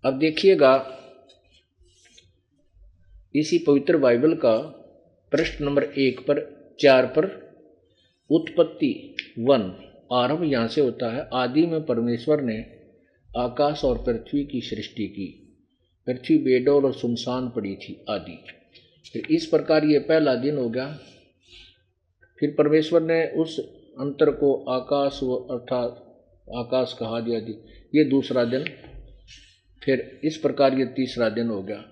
अब देखिएगा इसी पवित्र बाइबल का पृष्ठ नंबर 4 पर उत्पत्ति 1 आरंभ यहाँ से होता है। आदि में परमेश्वर ने आकाश और पृथ्वी की सृष्टि की। पृथ्वी बेडौल और सुनसान पड़ी थी आदि। फिर इस प्रकार ये पहला दिन हो गया। फिर परमेश्वर ने उस अंतर को आकाश अर्थात आकाश कहा दिया थी, ये दूसरा दिन। फिर इस प्रकार ये तीसरा दिन हो गया।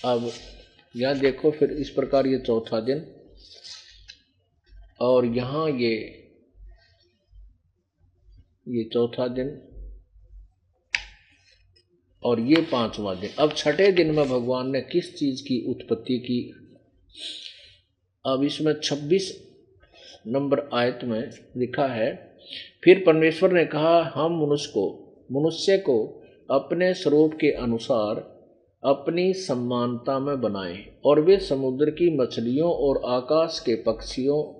अब यहाँ देखो, फिर इस प्रकार ये चौथा दिन, और यहाँ ये चौथा दिन, और ये पांचवा दिन। अब छठे दिन में भगवान ने किस चीज की उत्पत्ति की? अब इसमें 26 नंबर आयत में लिखा है, फिर परमेश्वर ने कहा, हम मनुष्य को अपने स्वरूप के अनुसार अपनी समानता में बनाएं, और वे समुद्र की मछलियों और आकाश के पक्षियों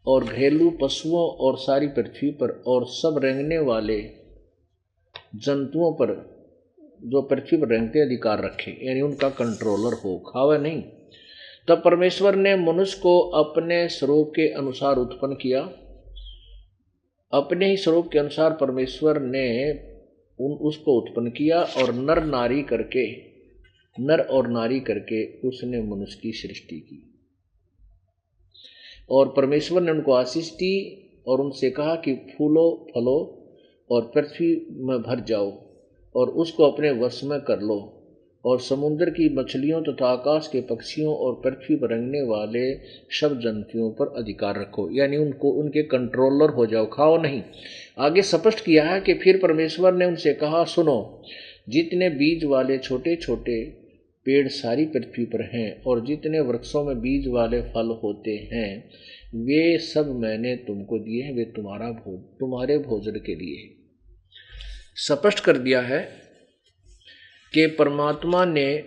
और घरेलू पशुओं और सारी पृथ्वी पर और सब रेंगने वाले जंतुओं पर जो पृथ्वी पर रेंगते अधिकार रखे, यानी उनका कंट्रोलर हो, खावे नहीं। तब परमेश्वर ने मनुष्य को अपने स्वरूप के अनुसार उत्पन्न किया। अपने ही स्वरूप के अनुसार परमेश्वर ने उसको उत्पन्न किया, और नर और नारी करके उसने मनुष्य की सृष्टि की। और परमेश्वर ने उनको आशीष दी और उनसे कहा कि फूलो फलो और पृथ्वी में भर जाओ और उसको अपने वश में कर लो, और समुद्र की मछलियों तथा आकाश के पक्षियों और पृथ्वी पर रेंगने वाले सब जंतुओं पर अधिकार रखो, यानी उनको उनके कंट्रोलर हो जाओ, खाओ नहीं। आगे स्पष्ट किया है कि फिर परमेश्वर ने उनसे कहा, सुनो, जितने बीज वाले छोटे छोटे पेड़ सारी पृथ्वी पर हैं और जितने वृक्षों में बीज वाले फल होते हैं, वे सब मैंने तुमको दिए हैं, वे तुम्हारे भोजन के लिए। स्पष्ट कर दिया है कि परमात्मा ने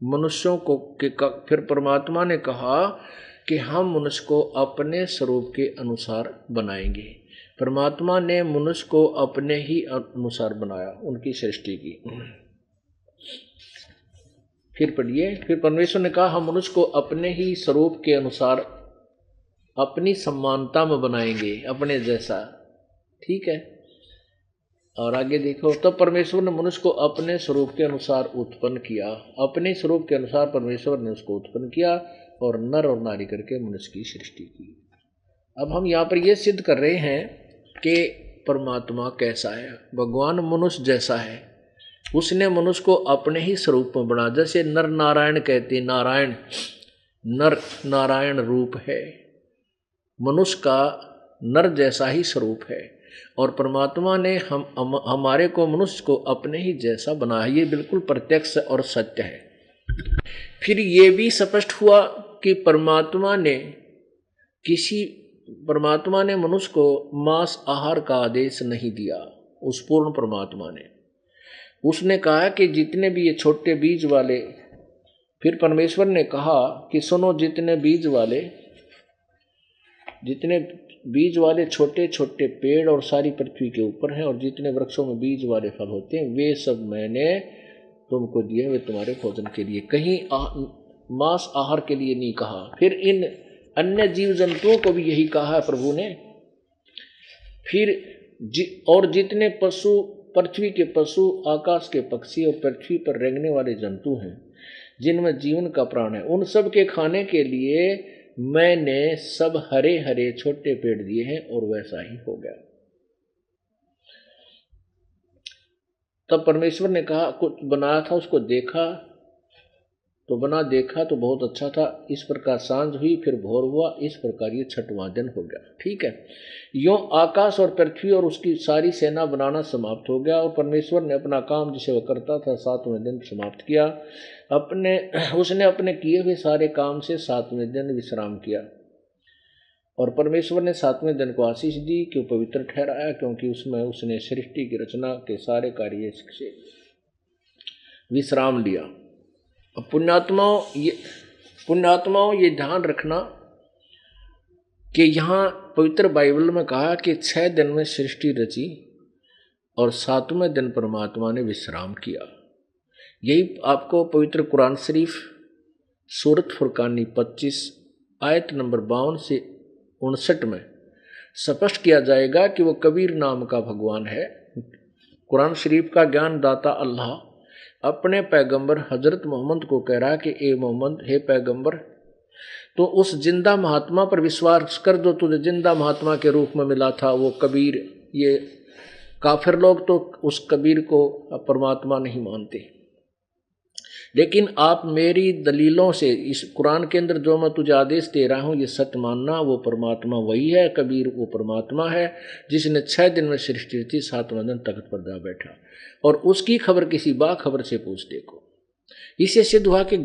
मनुष्यों को फिर परमात्मा ने कहा कि हम मनुष्य को अपने स्वरूप के अनुसार बनाएंगे। परमात्मा ने मनुष्य को अपने ही अनुसार बनाया, उनकी सृष्टि की। फिर पढ़िए, फिर परमेश्वर ने कहा, हम मनुष्य को अपने ही स्वरूप के अनुसार अपनी समानता में बनाएंगे, अपने जैसा। ठीक है। और आगे देखो, तब परमेश्वर ने मनुष्य को अपने स्वरूप के अनुसार उत्पन्न किया। अपने स्वरूप के अनुसार परमेश्वर ने उसको उत्पन्न किया और नर और नारी करके मनुष्य की सृष्टि की। अब हम यहाँ पर यह सिद्ध कर रहे हैं कि परमात्मा कैसा है। भगवान मनुष्य जैसा है, उसने मनुष्य को अपने ही स्वरूप में बना। जैसे नर नारायण कहते, नर नारायण रूप है, मनुष्य का नर जैसा ही स्वरूप है, और परमात्मा ने हमारे को मनुष्य को अपने ही जैसा बनाया। ये बिल्कुल प्रत्यक्ष और सत्य है। फिर ये भी स्पष्ट हुआ कि परमात्मा ने मनुष्य को मांस आहार का आदेश नहीं दिया। उस पूर्ण परमात्मा ने उसने कहा कि जितने भी ये छोटे बीज वाले, फिर परमेश्वर ने कहा कि सुनो, जितने बीज वाले छोटे छोटे पेड़ और सारी पृथ्वी के ऊपर हैं और जितने वृक्षों में बीज वाले फल होते हैं, वे सब मैंने तुमको दिए, वे तुम्हारे भोजन के लिए। कहीं मांस आहार के लिए नहीं कहा। फिर इन अन्य जीव जंतुओं को भी यही कहा है प्रभु ने। फिर और जितने पशु, पृथ्वी के पशु, आकाश के पक्षी और पृथ्वी पर रेंगने वाले जंतु हैं जिनमें जीवन का प्राण है, उन सब के खाने के लिए मैंने सब हरे हरे छोटे पेड़ दिए हैं, और वैसा ही हो गया। तब परमेश्वर ने कहा, कुछ बनाया था, उसको देखा तो बहुत अच्छा था। इस प्रकार सांझ हुई, फिर भोर हुआ। इस प्रकार ये छठवां दिन हो गया। ठीक है। यूं आकाश और पृथ्वी और उसकी सारी सेना बनाना समाप्त हो गया, और परमेश्वर ने अपना काम जिसे वह करता था 7वें दिन समाप्त किया। उसने अपने किए हुए सारे काम से 7वें दिन विश्राम किया, और परमेश्वर ने 7वें दिन को आशीष दी कि पवित्र ठहराया, क्योंकि उसमें उसने सृष्टि की रचना के सारे कार्य से विश्राम लिया। पुण्यात्माओं ये ध्यान रखना कि यहाँ पवित्र बाइबल में कहा कि 6 दिन में सृष्टि रची और 7वें दिन परमात्मा ने विश्राम किया। यही आपको पवित्र कुरान शरीफ सूरत फुरकानी 25 आयत नंबर 52 से 59 में स्पष्ट किया जाएगा कि वो कबीर नाम का भगवान है। कुरान शरीफ का ज्ञान दाता अल्लाह अपने पैगंबर हजरत मोहम्मद को कह रहा है कि ए मोहम्मद, हे पैगंबर, तो उस जिंदा महात्मा पर विश्वास कर जो तुझे जिंदा महात्मा के रूप में मिला था, वो कबीर। ये काफिर लोग तो उस कबीर को परमात्मा नहीं मानते, लेकिन आप मेरी दलीलों से इस कुरान के अंदर जो मैं तुझे आदेश दे रहा हूँ ये सत्य मानना। वो परमात्मा वही है, कबीर वो परमात्मा है जिसने 6 दिन में सृष्टि रची, 7वें दिन तख्त पर जा बैठा। और उसकी खबर किसी बाखबर से पूछ देखो। इससे सिद्ध हुआ कि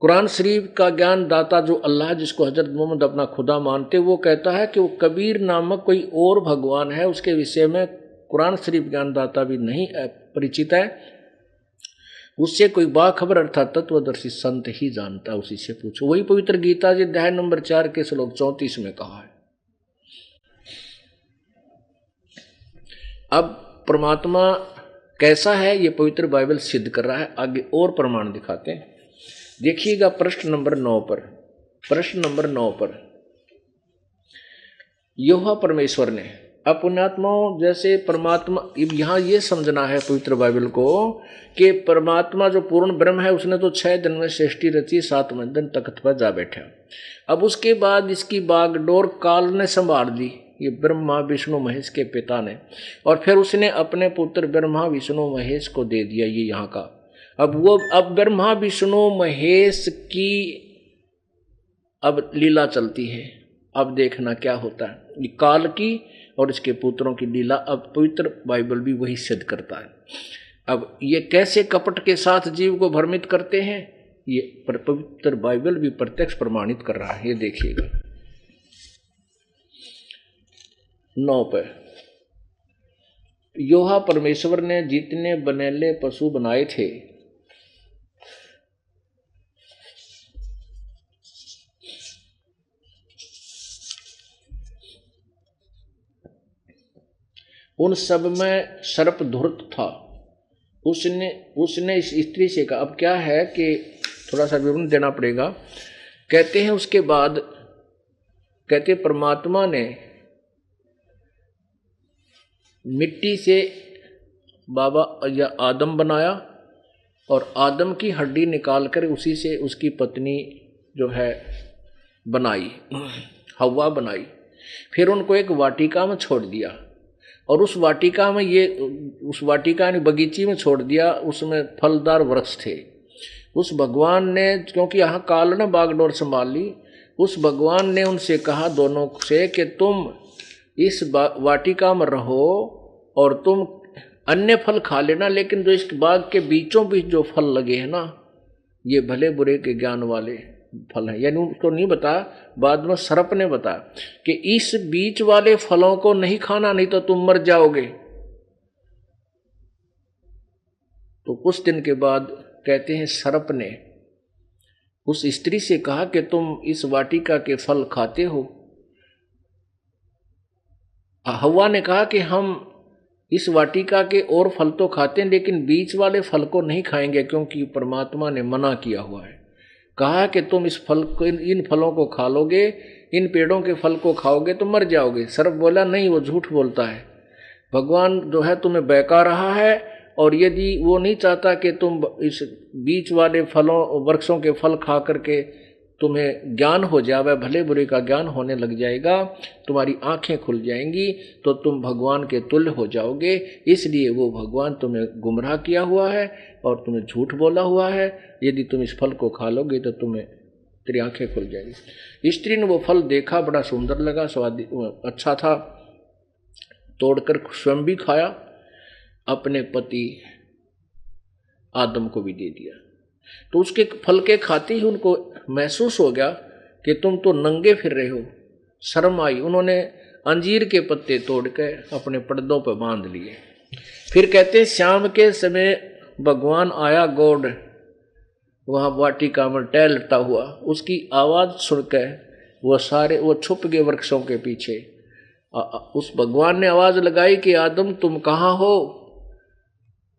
कुरान शरीफ का ज्ञान दाता जो अल्लाह, जिसको हजरत मोहम्मद अपना खुदा मानते, वो कहता है कि वो कबीर नामक कोई और भगवान है, उसके विषय में कुरान शरीफ ज्ञान दाता भी नहीं परिचित है, उससे कोई बाखबर अर्थात तत्वदर्शी संत ही जानता, उसी से पूछो। वही पवित्र गीता जी अध्याय नंबर 4 के श्लोक 34 में कहा है। अब परमात्मा कैसा है ये पवित्र बाइबल सिद्ध कर रहा है। आगे और प्रमाण दिखाते हैं। देखिएगा प्रश्न नंबर 9 पर यहोवा परमेश्वर ने अपनात्माओं जैसे परमात्मा, यहाँ ये समझना है पवित्र बाइबल को कि परमात्मा जो पूर्ण ब्रह्म है उसने तो 6 दिन में सृष्टि रची, 7वें दिन तख्त पर जा बैठा। अब उसके बाद इसकी बागडोर काल ने संभाल दी, ये ब्रह्मा विष्णु महेश के पिता ने, और फिर उसने अपने पुत्र ब्रह्मा विष्णु महेश को दे दिया। ये यहाँ का अब ब्रह्मा विष्णु महेश की अब लीला चलती है। अब देखना क्या होता है। ये काल की और इसके पुत्रों की लीला अब पवित्र बाइबल भी वही सिद्ध करता है। अब ये कैसे कपट के साथ जीव को भ्रमित करते हैं, ये पवित्र बाइबल भी प्रत्यक्ष प्रमाणित कर रहा है। ये देखिएगा 9 पे, यहोवा परमेश्वर ने जितने बनेले पशु बनाए थे उन सब में सर्प धूर्त था। उसने इस स्त्री से कहा, अब क्या है कि थोड़ा सा विवरण देना पड़ेगा। कहते हैं उसके बाद कहते परमात्मा ने मिट्टी से बाबा या आदम बनाया और आदम की हड्डी निकालकर उसी से उसकी पत्नी जो है बनाई, हव्वा बनाई। फिर उनको एक वाटिका में छोड़ दिया और उस वाटिका यानी बगीची में छोड़ दिया। उसमें फलदार वृक्ष थे। उस भगवान ने, क्योंकि यहाँ काल ने बागडोर संभाल ली, उस भगवान ने उनसे कहा दोनों से कि तुम इस वाटिका में रहो और तुम अन्य फल खा लेना, लेकिन जो इस बाग के बीचों बीच जो फल लगे हैं ना, ये भले बुरे के ज्ञान वाले फल है। यानी उसको नहीं बता, बाद में सर्प ने बताया कि इस बीच वाले फलों को नहीं खाना, नहीं तो तुम मर जाओगे। तो कुछ दिन के बाद कहते हैं सर्प ने उस स्त्री से कहा कि तुम इस वाटिका के फल खाते हो। हव्वा ने कहा कि हम इस वाटिका के और फल तो खाते हैं, लेकिन बीच वाले फल को नहीं खाएंगे, क्योंकि परमात्मा ने मना किया हुआ है। कहा कि तुम इस फल को, इन फलों को खा लोगे, इन पेड़ों के फल को खाओगे तो मर जाओगे। सर्प बोला नहीं, वो झूठ बोलता है। भगवान जो है तुम्हें बहका रहा है, और यदि वो नहीं चाहता कि तुम इस बीच वाले फलों वृक्षों के फल खा करके तुम्हें ज्ञान हो जाए, भले बुरे का ज्ञान होने लग जाएगा, तुम्हारी आंखें खुल जाएंगी, तो तुम भगवान के तुल्य हो जाओगे। इसलिए वो भगवान तुम्हें गुमराह किया हुआ है और तुम्हें झूठ बोला हुआ है। यदि तुम इस फल को खा लोगे तो तुम्हें तेरी आंखें खुल जाएगी। स्त्री ने वो फल देखा, बड़ा सुंदर लगा, स्वाद अच्छा था, तोड़कर स्वयं भी खाया, अपने पति आदम को भी दे दिया। तो उसके फल के खाते ही उनको महसूस हो गया कि तुम तो नंगे फिर रहे हो। शर्म आई, उन्होंने अंजीर के पत्ते तोड़ के अपने पर्दों पर बांध लिए। फिर कहते हैं शाम के समय भगवान आया गॉड वहाँ वाटिका में टहलता हुआ। उसकी आवाज़ सुनकर वो छुप गए वृक्षों के पीछे। उस भगवान ने आवाज लगाई कि आदम तुम कहाँ हो।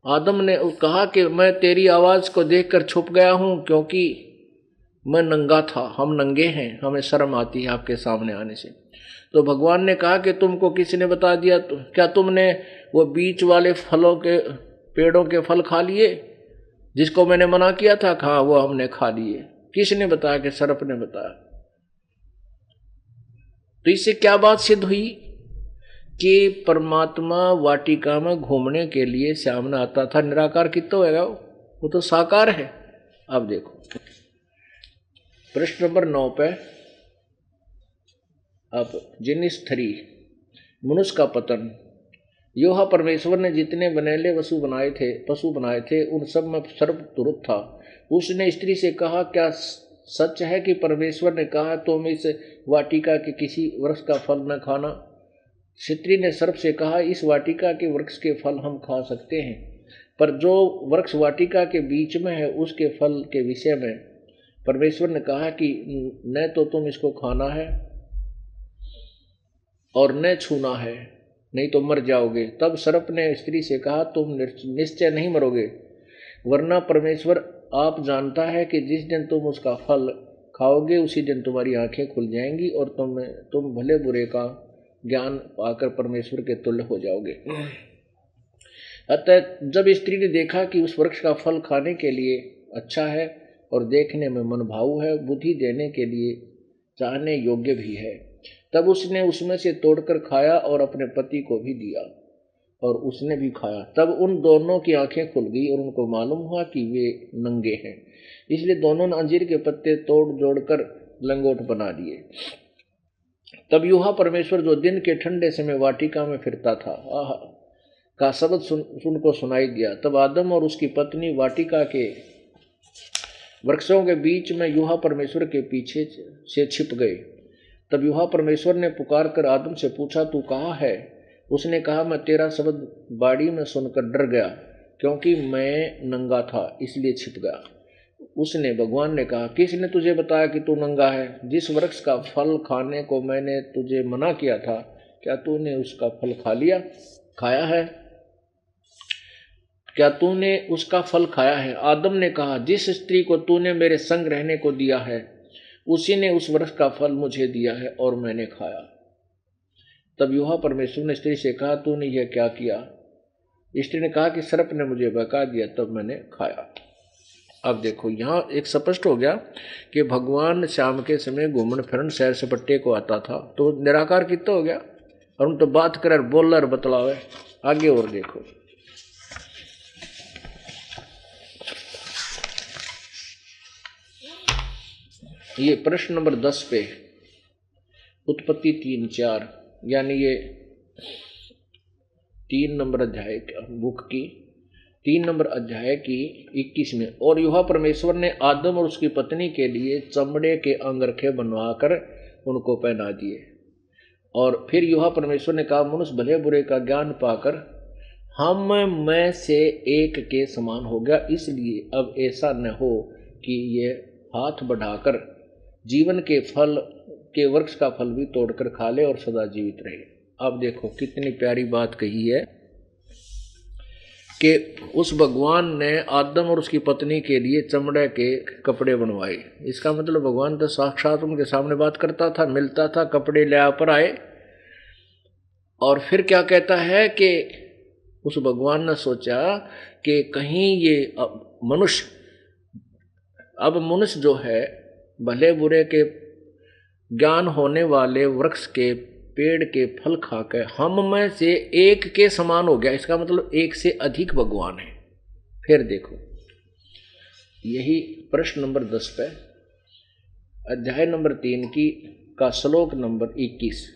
आदम ने कहा कि मैं तेरी आवाज को देखकर छुप गया हूं, क्योंकि मैं नंगा था, हम नंगे हैं, हमें शर्म आती है आपके सामने आने से। तो भगवान ने कहा कि तुमको किसी ने बता दिया? तो क्या तुमने वो बीच वाले फलों के पेड़ों के फल खा लिए जिसको मैंने मना किया था? कहा वो हमने खा लिए। किसने बताया? कि सर्प ने बताया। तो इससे क्या बात सिद्ध हुई कि परमात्मा वाटिका में घूमने के लिए सामने आता था। निराकार कितना होगा? वो तो साकार है। अब देखो प्रश्न नंबर 9 पे, अब जिनिस 3 मनुष्य का पतन। योहा परमेश्वर ने जितने बनेले पशु बनाए थे उन सब में सर्वतुरुप था। उसने स्त्री से कहा, क्या सच है कि परमेश्वर ने कहा तुम इस वाटिका के किसी वृक्ष का फल न खाना? स्त्री ने सर्प से कहा, इस वाटिका के वृक्ष के फल हम खा सकते हैं, पर जो वृक्ष वाटिका के बीच में है उसके फल के विषय में परमेश्वर ने कहा कि न तो तुम इसको खाना है और न छूना है, नहीं तो मर जाओगे। तब सर्प ने स्त्री से कहा, तुम निश्चय नहीं मरोगे, वरना परमेश्वर आप जानता है कि जिस दिन तुम उसका फल खाओगे उसी दिन तुम्हारी आंखें खुल जाएंगी और तुम भले बुरे का ज्ञान पाकर परमेश्वर के तुल्य हो जाओगे। अतः जब स्त्री ने देखा कि उस वृक्ष का फल खाने के लिए अच्छा है और देखने में मनभाऊ है, बुद्धि देने के लिए चाहने योग्य भी है, तब उसने उसमें से तोड़कर खाया और अपने पति को भी दिया और उसने भी खाया। तब उन दोनों की आंखें खुल गई और उनको मालूम हुआ कि वे नंगे हैं, इसलिए दोनों ने अंजीर के पत्ते तोड़ जोड़कर लंगोट बना दिए। तब यूहा परमेश्वर जो दिन के ठंडे समय वाटिका में फिरता था का शब्द सुनको सुनाई दिया। तब आदम और उसकी पत्नी वाटिका के वृक्षों के बीच में यूहा परमेश्वर के पीछे से छिप गए। तब यूहा परमेश्वर ने पुकार कर आदम से पूछा, तू कहाँ है? उसने कहा, मैं तेरा शब्द बाड़ी में सुनकर डर गया, क्योंकि मैं नंगा था इसलिए छिप गया। उसने भगवान ने कहा, किसने तुझे बताया कि तू नंगा है? जिस वृक्ष का फल खाने को मैंने तुझे मना किया था, क्या तूने उसका फल खाया है? क्या तूने उसका फल खाया है? आदम ने कहा, जिस स्त्री को तूने मेरे संग रहने को दिया है उसी ने उस वृक्ष का फल मुझे दिया है और मैंने खाया। तब यूहा परमेश्वर ने स्त्री से कहा, तूने यह क्या किया? स्त्री ने कहा कि सर्प ने मुझे बहका दिया, तब मैंने खाया। अब देखो यहाँ एक स्पष्ट हो गया कि भगवान शाम के समय घूमन फिरन सैर सपट्टे को आता था, तो निराकार कितना हो गया। और उन तो बात कर बोल और बतलावे। आगे और देखो, ये प्रश्न नंबर 10 पे उत्पत्ति 3-4, यानी ये 3 नंबर अध्याय बुक की 3 नंबर अध्याय की 21 में। और यूहा परमेश्वर ने आदम और उसकी पत्नी के लिए चमड़े के अंगरखे बनवाकर उनको पहना दिए। और फिर यूहा परमेश्वर ने कहा, मनुष्य भले बुरे का ज्ञान पाकर हम में से एक के समान हो गया, इसलिए अब ऐसा न हो कि ये हाथ बढ़ाकर जीवन के फल के वृक्ष का फल भी तोड़कर खा ले और सदा जीवित रहे। अब देखो कितनी प्यारी बात कही है कि उस भगवान ने आदम और उसकी पत्नी के लिए चमड़े के कपड़े बनवाए। इसका मतलब भगवान तो साक्षात उनके सामने बात करता था, मिलता था, कपड़े ले पर आए। और फिर क्या कहता है कि उस भगवान ने सोचा कि कहीं ये मनुष्य जो है भले बुरे के ज्ञान होने वाले वृक्ष के पेड़ के फल खाकर हम में से एक के समान हो गया। इसका मतलब एक से अधिक भगवान है। फिर देखो यही प्रश्न नंबर 10 पे अध्याय नंबर 3 का श्लोक नंबर 21।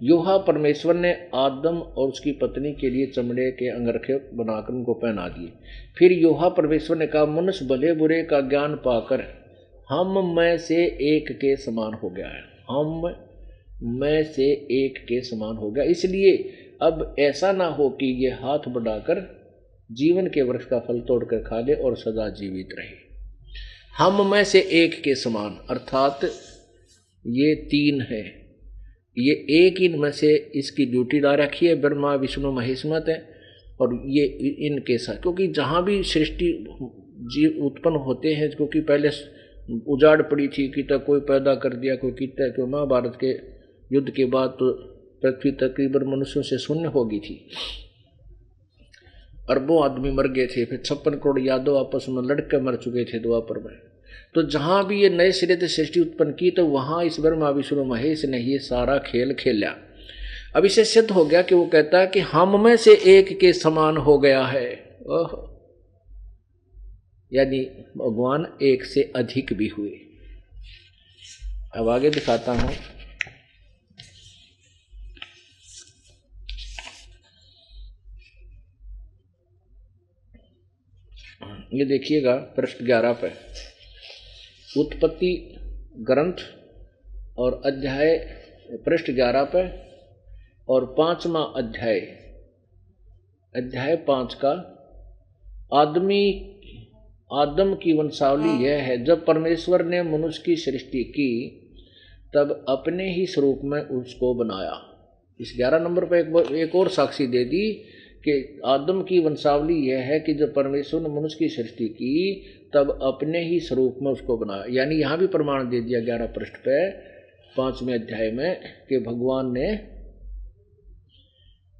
यूहा परमेश्वर ने आदम और उसकी पत्नी के लिए चमड़े के अंगरखे बनाकर उनको पहना दिए। फिर यूहा परमेश्वर ने कहा, मनुष्य भले बुरे का ज्ञान पाकर हम में से एक के समान हो गया है। हम में से एक के समान हो गया, इसलिए अब ऐसा ना हो कि ये हाथ बढ़ाकर जीवन के वृक्ष का फल तोड़कर खा ले और सदा जीवित रहे। हम में से एक के समान अर्थात ये 3 है, ये एक इनमें से इसकी ड्यूटी ला रखी है, ब्रह्मा विष्णु महेश मत है। और ये इनके साथ, क्योंकि जहाँ भी सृष्टि जीव उत्पन्न होते हैं, क्योंकि पहले उजाड़ पड़ी थी कि तक कोई पैदा कर दिया, कोई कितना, क्यों महाभारत के युद्ध के बाद तो पृथ्वी तकरीबन मनुष्यों से शून्य हो गई थी, अरबों आदमी मर गए थे, फिर 56 करोड़ यादव आपस में लड़के मर चुके थे द्वापर में। तो जहाँ भी ये नए सिरे से सृष्टि उत्पन्न की, तो वहाँ इस ब्रह्मा विष्णु महेश ने ये सारा खेल खेला। अब इसे सिद्ध हो गया कि वो कहता है कि हम में से एक के समान हो गया है। ओह, यानी भगवान एक से अधिक भी हुए। अब आगे दिखाता हूं। ये देखिएगा पृष्ठ 11 पे उत्पत्ति ग्रंथ और अध्याय, पृष्ठ 11 पे और 5वां अध्याय, अध्याय 5 का आदम की वंशावली यह है। जब परमेश्वर ने मनुष्य की सृष्टि की तब अपने ही स्वरूप में उसको बनाया। इस 11 नंबर पर एक और साक्षी दे दी कि आदम की वंशावली यह है कि जब परमेश्वर ने मनुष्य की सृष्टि की तब अपने ही स्वरूप में उसको बनाया। यानी यहाँ भी प्रमाण दे दिया 11 पृष्ठ पे 5वें अध्याय में कि भगवान ने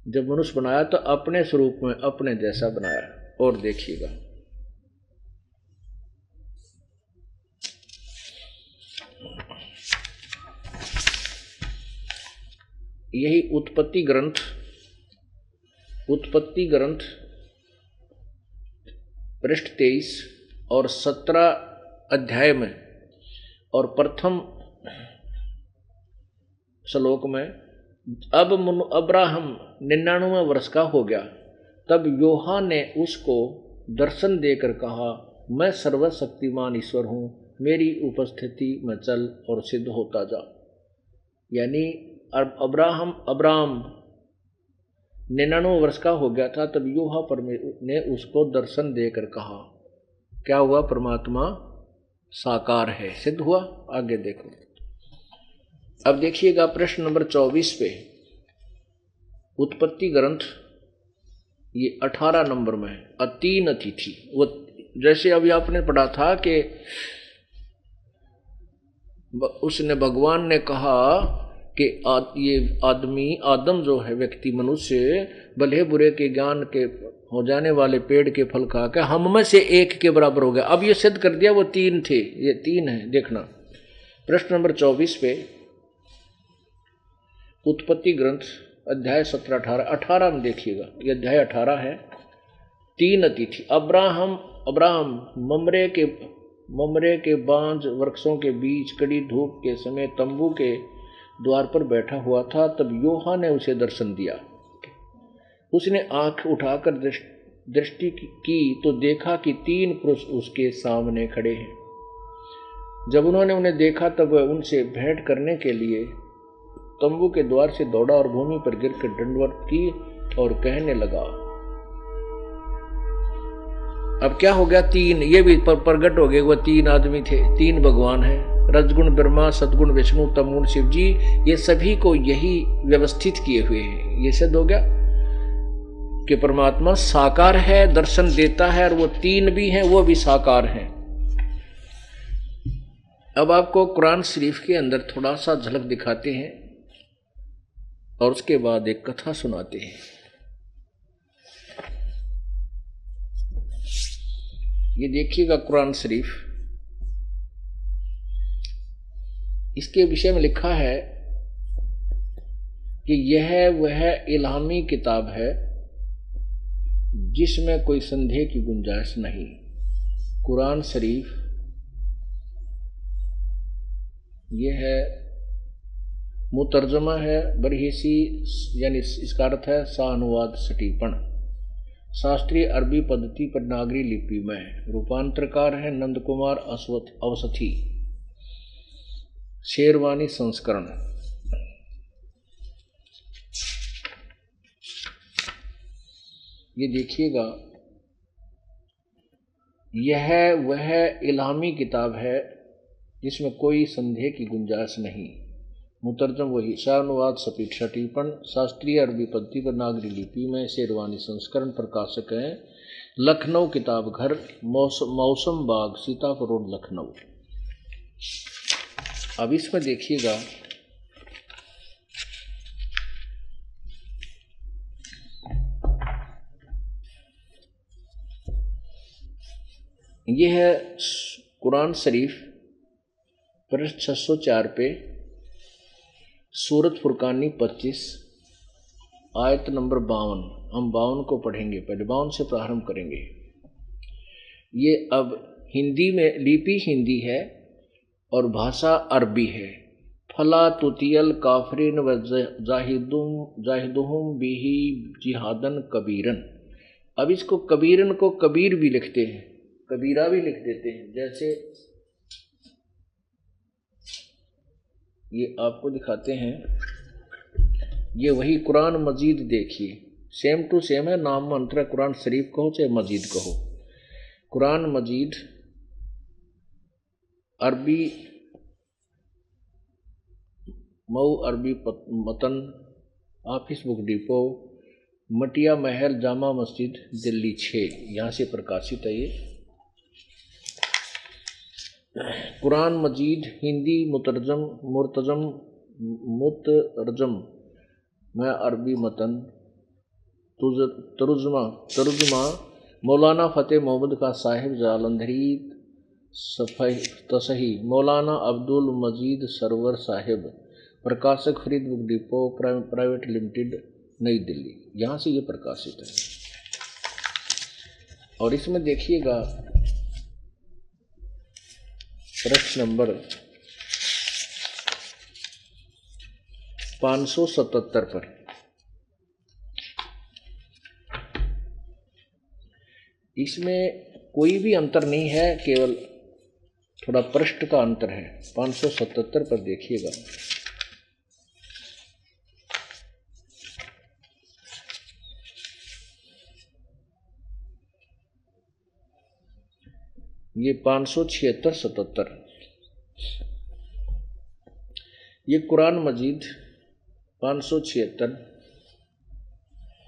जब मनुष्य बनाया तो अपने स्वरूप में अपने जैसा बनाया। और देखिएगा यही उत्पत्ति ग्रंथ पृष्ठ 23 और 17 अध्याय में और प्रथम श्लोक में, अब अब्राहम 99 वर्ष का हो गया, तब योहा ने उसको दर्शन देकर कहा, मैं सर्वशक्तिमान ईश्वर हूँ, मेरी उपस्थिति में चल और सिद्ध होता जा। यानी अब्राहम 99 वर्ष का हो गया था, तब योहा ने उसको दर्शन देकर कहा। क्या हुआ? परमात्मा साकार है, सिद्ध हुआ। आगे देखो, अब देखिएगा प्रश्न नंबर 24 पे उत्पत्ति ग्रंथ, ये 18 नंबर में है। 3 अतिथि, वो जैसे अभी आपने पढ़ा था कि उसने भगवान ने कहा कि ये आदम जो है व्यक्ति मनुष्य भले बुरे के ज्ञान के हो जाने वाले पेड़ के फल खा के हम में से एक के बराबर हो गया। अब ये सिद्ध कर दिया वो 3 थे, ये 3 है। देखना प्रश्न नंबर 24 पे उत्पत्ति ग्रंथ अध्याय 17-18 में देखिएगा, ये अध्याय 18 है। 3 अतिथि। अब्राहम ममरे के बांज वृक्षों के बीच कड़ी धूप के समय तंबू के द्वार पर बैठा हुआ था, तब योहा ने उसे दर्शन दिया। उसने आंख उठाकर दृष्टि की तो देखा कि 3 पुरुष उसके सामने खड़े हैं। जब उन्होंने उन्हें देखा तब वह उनसे भेंट करने के लिए तंबू के द्वार से दौड़ा और भूमि पर गिरकर दंडवत की और कहने लगा। अब क्या हो गया? 3 ये भी प्रकट हो गए, वह 3 आदमी थे, 3 भगवान हैं, रजगुण ब्रह्मा, सदगुण विष्णु, तमगुण शिव जी। ये सभी को यही व्यवस्थित किए हुए हैं। ये सिद्ध हो गया कि परमात्मा साकार है, दर्शन देता है, और वो 3 भी हैं, वो भी साकार हैं। अब आपको कुरान शरीफ के अंदर थोड़ा सा झलक दिखाते हैं और उसके बाद एक कथा सुनाते हैं। ये देखिएगा कुरान शरीफ, इसके विषय में लिखा है कि यह वह इल्हामी किताब है जिसमें कोई संदेह की गुंजाइश नहीं। कुरान शरीफ यह है, मुतर्जमा है बरहिसी, यानी इसका अर्थ है सानुवाद सटीपण, शास्त्रीय अरबी पद्धति पर नागरी लिपि में। रूपांतरकार है नंद कुमार अवसथी, शेरवानी संस्करण। ये देखिएगा, यह वह इल्हामी किताब है जिसमें कोई संदेह की गुंजाइश नहीं। मुतरजम वही, शानुवाद सपीक्षा टिप्पण, शास्त्रीय अरबी पद्धति पर नागरी लिपि में शेरवानी संस्करण, प्रकाशक हैं लखनऊ किताब घर, मौसम बाग, सीतापुर रोड, लखनऊ। अब इसमें देखिएगा, यह है कुरान शरीफ पृष्ठ 604 पे, सूरत फुरकानी 25, आयत नंबर 52। हम 52 को पढ़ेंगे, पहले 52 से प्रारंभ करेंगे। ये अब हिंदी में, लिपि हिंदी है और भाषा अरबी है। फला तुतियल काफिरिन व जाहिदुहुम बिही जिहादन कबीरन। अब इसको कबीरन को कबीर भी लिखते हैं, कबीरा भी लिख देते हैं। जैसे ये आपको दिखाते हैं, ये वही कुरान मजीद देखिए, सेम टू सेम है, नाम मंत्र कुरान शरीफ कहो चाहे मजीद कहो। कुरान मजीद अरबी मऊ अरबी मतन, ऑफिस बुक डिपो, मटिया महल जामा मस्जिद दिल्ली 6, यहाँ से प्रकाशित है ये कुरान मजीद हिंदी मुतरजम मैं अरबी मतन तर्जुमा मौलाना फ़तेह मोहम्मद का साहिब जालंधरी तसही, मौलाना अब्दुल मजीद सरवर साहिब, प्रकाशक Farid book depot private limited, नई दिल्ली, यहाँ से ये प्रकाशित है। और इसमें देखिएगा प्रश्न नंबर 577 पर, इसमें कोई भी अंतर नहीं है, केवल थोड़ा पृष्ठ का अंतर है। 577 पर देखिएगा, ये 576-77, ये कुरान मजीद 576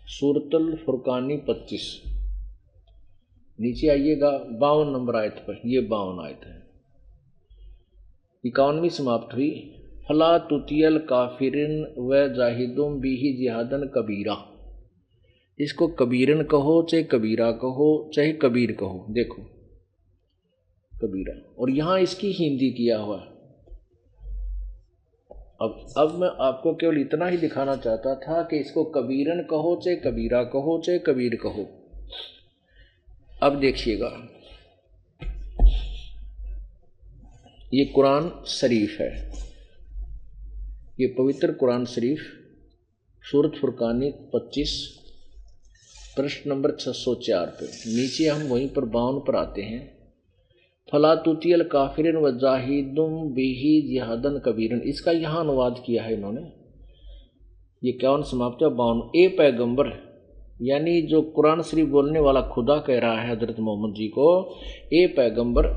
सूरतुल फुरकानी 25, नीचे आइएगा 52 नंबर आयत पर, ये 52 आयत है। 51वीं समाप्त हुई, फला तुतियल काफिरिन व जाहिदुम बिही जिहादन कबीरा। इसको कबीरन कहो चाहे कबीरा कहो चाहे कबीर कहो, देखो कबीरा, और यहाँ इसकी हिंदी किया हुआ है। अब मैं आपको केवल इतना ही दिखाना चाहता था कि इसको कबीरन कहो चाहे कबीरा कहो चाहे कबीर कहो। अब देखिएगा, ये कुरान शरीफ है, ये पवित्र कुरान शरीफ, सूरत फुरकानी 25, प्रश्न नंबर 604 पे, नीचे हम वहीं पर 52 पर आते हैं। फला तुतियल काफिरिन व जाहिदुम बिही जिहादन कबीरन, इसका यहाँ अनुवाद किया है इन्होंने। ये कौन समाप्त है 52। ए पैगंबर, यानी जो कुरान शरीफ बोलने वाला खुदा कह रहा है हजरत मोहम्मद जी को, ए पैगंबर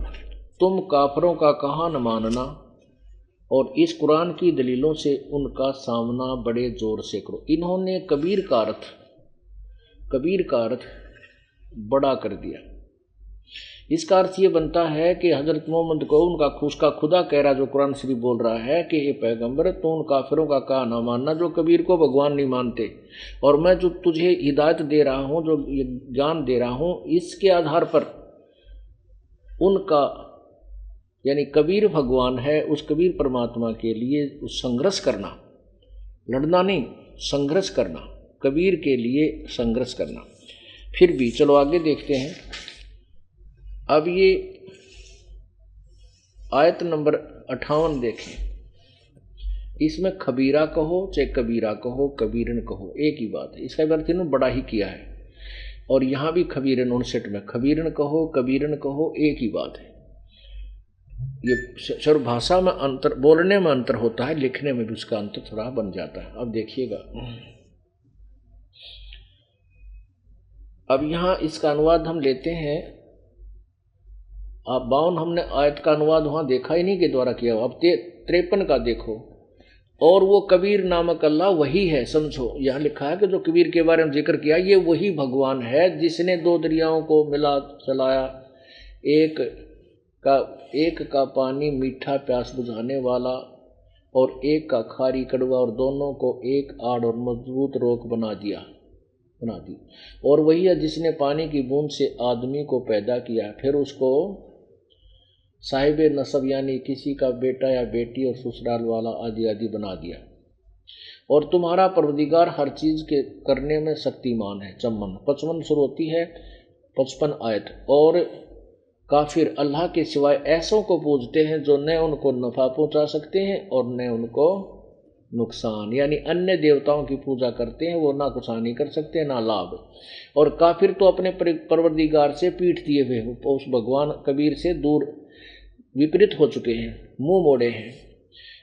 तुम काफरों का कहा न मानना और इस कुरान की दलीलों से उनका सामना बड़े जोर से करो। इन्होंने कबीर का अर्थ बड़ा कर दिया। इसका अर्थ ये बनता है कि हजरत मोहम्मद को उसका खुदा कह रहा, जो कुरान शरीफ बोल रहा है कि हे पैगंबर तो उन काफिरों का कहा ना मानना जो कबीर को भगवान नहीं मानते, और मैं जो तुझे हिदायत दे रहा हूँ, जो ज्ञान दे रहा हूँ, इसके आधार पर उनका, यानी कबीर भगवान है, उस कबीर परमात्मा के लिए संघर्ष करना, लड़ना नहीं, संघर्ष करना, कबीर के लिए संघर्ष करना। फिर भी चलो आगे देखते हैं। अब ये आयत नंबर 58 देखें, इसमें खबीरा कहो चाहे कबीरा कहो, कबीरन कहो, एक ही बात है। इसका अर्थ इन्होंने बड़ा ही किया है, और यहाँ भी खबीरन 59 में खबीरन कहो कबीरन कहो, एक ही बात है। ये सिर्फ भाषा में अंतर, बोलने में अंतर होता है, लिखने में भी उसका अंतर थोड़ा बन जाता है। अब देखिएगा, अब यहाँ इसका अनुवाद हम लेते हैं। आप 52 हमने आयत का अनुवाद वहाँ देखा ही नहीं के द्वारा किया हुआ। अब 53 का देखो, और वो कबीर नामक अल्लाह वही है, समझो। यहाँ लिखा है कि जो कबीर के बारे में जिक्र किया ये वही भगवान है जिसने दो दरियाओं को मिला चलाया, एक का पानी मीठा प्यास बुझाने वाला और एक का खारी कड़वा, और दोनों को एक आड़ और मजबूत रोक बना दी। और वही है जिसने पानी की बूंद से आदमी को पैदा किया, फिर उसको साहिब नसब यानी किसी का बेटा या बेटी और ससुराल वाला आदि आदि बना दिया। और तुम्हारा परवदिगार हर चीज के करने में शक्तिमान है। चम्मन 55 शुरू होती है 55 आयत। और काफिर अल्लाह के सिवाय ऐसों को पूजते हैं जो न उनको नफा पहुंचा सकते हैं और न उनको नुकसान, यानी अन्य देवताओं की पूजा करते हैं, वो ना कुछ हानि कर सकते हैं ना लाभ। और काफिर तो अपने परवरदिगार से पीठ दिए हुए उस भगवान कबीर से दूर विपरीत हो चुके हैं, मुंह मोड़े हैं।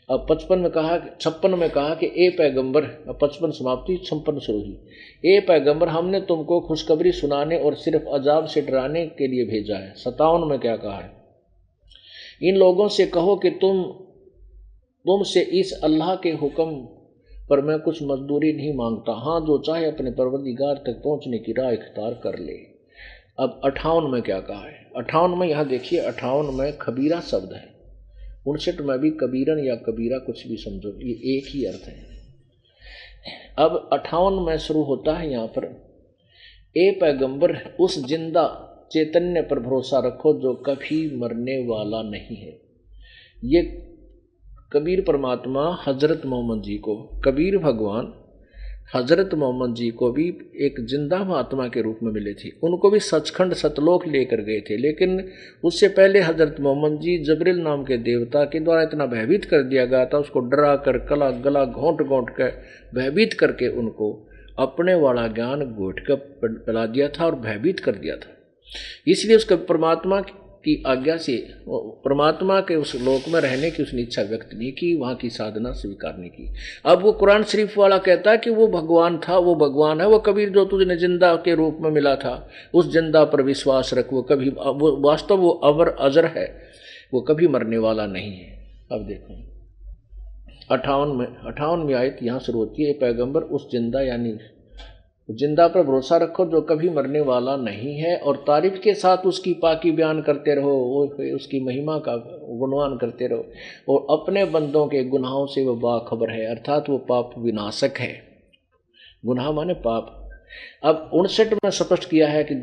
अब 56 में कहा कि ए पैगंबर, 55 समाप्ति 56 शुरू हुई, ए पैगंबर हमने तुमको खुशखबरी सुनाने और सिर्फ अजाब से डराने के लिए भेजा है। 57 में क्या कहा है, इन लोगों से कहो कि तुमसे इस अल्लाह के हुक्म पर मैं कुछ मजदूरी नहीं मांगता, हाँ जो चाहे अपने परवरदिगार तक पहुंचने की राह इख्तियार कर ले। अब 58 में क्या कहा है, 58 में यहाँ देखिए, 58 में खबीरा शब्द है, 59 में भी कबीरन या कबीरा कुछ भी समझो, ये एक ही अर्थ है। अब 58 में शुरू होता है यहाँ पर, ए पैगंबर उस जिंदा चैतन्य पर भरोसा रखो जो कभी मरने वाला नहीं है। ये कबीर परमात्मा हजरत मोहम्मद जी को, कबीर भगवान हजरत मोहम्मद जी को भी एक जिंदा महात्मा के रूप में मिले थे, उनको भी सचखंड सतलोक लेकर गए थे। लेकिन उससे पहले हजरत मोहम्मद जी जबरील नाम के देवता के द्वारा इतना भयभीत कर दिया गया था, उसको डरा कर गला घोंट कर भयभीत करके उनको अपने वाला ज्ञान घोट कर पिला दिया था और भयभीत कर दिया था। इसलिए उसके परमात्मा की आज्ञा से परमात्मा के उस लोक में रहने की उसने इच्छा व्यक्त नहीं की, वहाँ की साधना स्वीकार नहीं की। अब वो कुरान शरीफ वाला कहता है कि वो भगवान था, वो भगवान है, वो कबीर जो तुझने जिंदा के रूप में मिला था, उस जिंदा पर विश्वास रख, वो कभी, वो वास्तव वो अमर अजर है, वो कभी मरने वाला नहीं है। अब देखो 58 में आयत यहाँ शुरू होती है, पैगंबर उस जिंदा यानी जिंदा पर भरोसा रखो जो कभी मरने वाला नहीं है, और तारीफ के साथ उसकी पाकी बयान करते रहो, उसकी महिमा का गुणगान करते रहो, और अपने बंदों के गुनाहों से वो बाखबर है, अर्थात वो पाप विनाशक है। गुनाह माने पाप। अब 59 में स्पष्ट किया है कि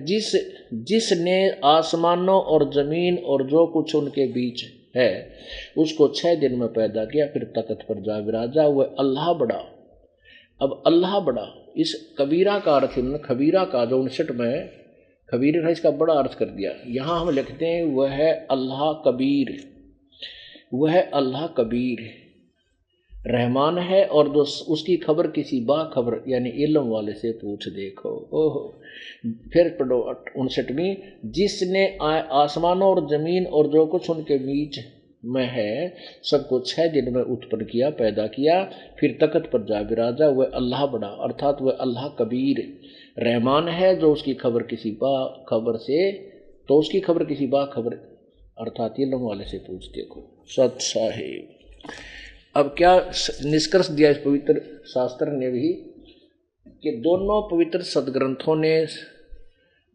जिसने आसमानों और जमीन और जो कुछ उनके बीच है उसको 6 दिन में पैदा किया, फिर तख्त पर जा विराजा, वह अल्लाह बड़ा। अब अल्लाह बड़ा, इस कबीरा का अर्थ है, खबीरा का जो 59 में खबीर है, इसका बड़ा अर्थ कर दिया। यहाँ हम लिखते हैं वह है अल्लाह कबीर, वह अल्लाह कबीर रहमान है, और उसकी खबर किसी बाखबर यानी इल्म वाले से पूछ देखो। ओहो, फिर पढ़ो 59वीं, जिसने आसमानों और जमीन और जो कुछ उनके बीच में है सबको 6 दिन में उत्पन्न किया, पैदा किया, फिर तख्त पर जा विराजा, वह अल्लाह बड़ा, अर्थात वह अल्लाह कबीर रहमान है, जो उसकी खबर किसी बाखबर से, तो उसकी खबर किसी बाखबर अर्थात इल्म वाले से पूछ देखो। सत साहिब। अब क्या निष्कर्ष दिया इस पवित्र शास्त्र ने भी कि दोनों पवित्र सदग्रंथों ने,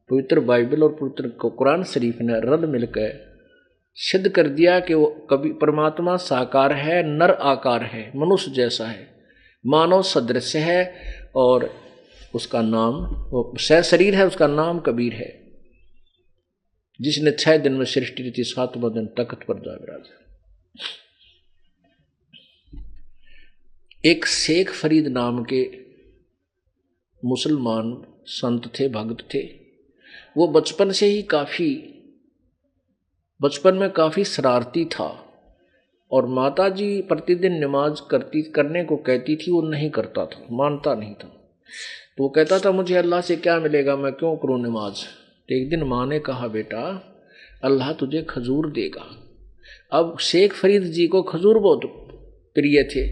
पवित्र बाइबल और पवित्र कुरान शरीफ ने रल मिलकर सिद्ध कर दिया कि वो कभी परमात्मा साकार है, नर आकार है, मनुष्य जैसा है, मानव सदृश है, और उसका नाम, वो शरीर है, उसका नाम कबीर है, जिसने 6 दिन में सृष्टि की थी, 7वां दिन तख्त पर जा विराजा। एक शेख फरीद नाम के मुसलमान संत थे, भक्त थे। वो बचपन में काफ़ी शरारती था, और माताजी प्रतिदिन नमाज करने को कहती थी, वो नहीं करता था, मानता नहीं था। तो वो कहता था मुझे अल्लाह से क्या मिलेगा, मैं क्यों करूँ नमाज। तो एक दिन माँ ने कहा बेटा अल्लाह तुझे खजूर देगा। अब शेख फरीद जी को खजूर बहुत प्रिय थे,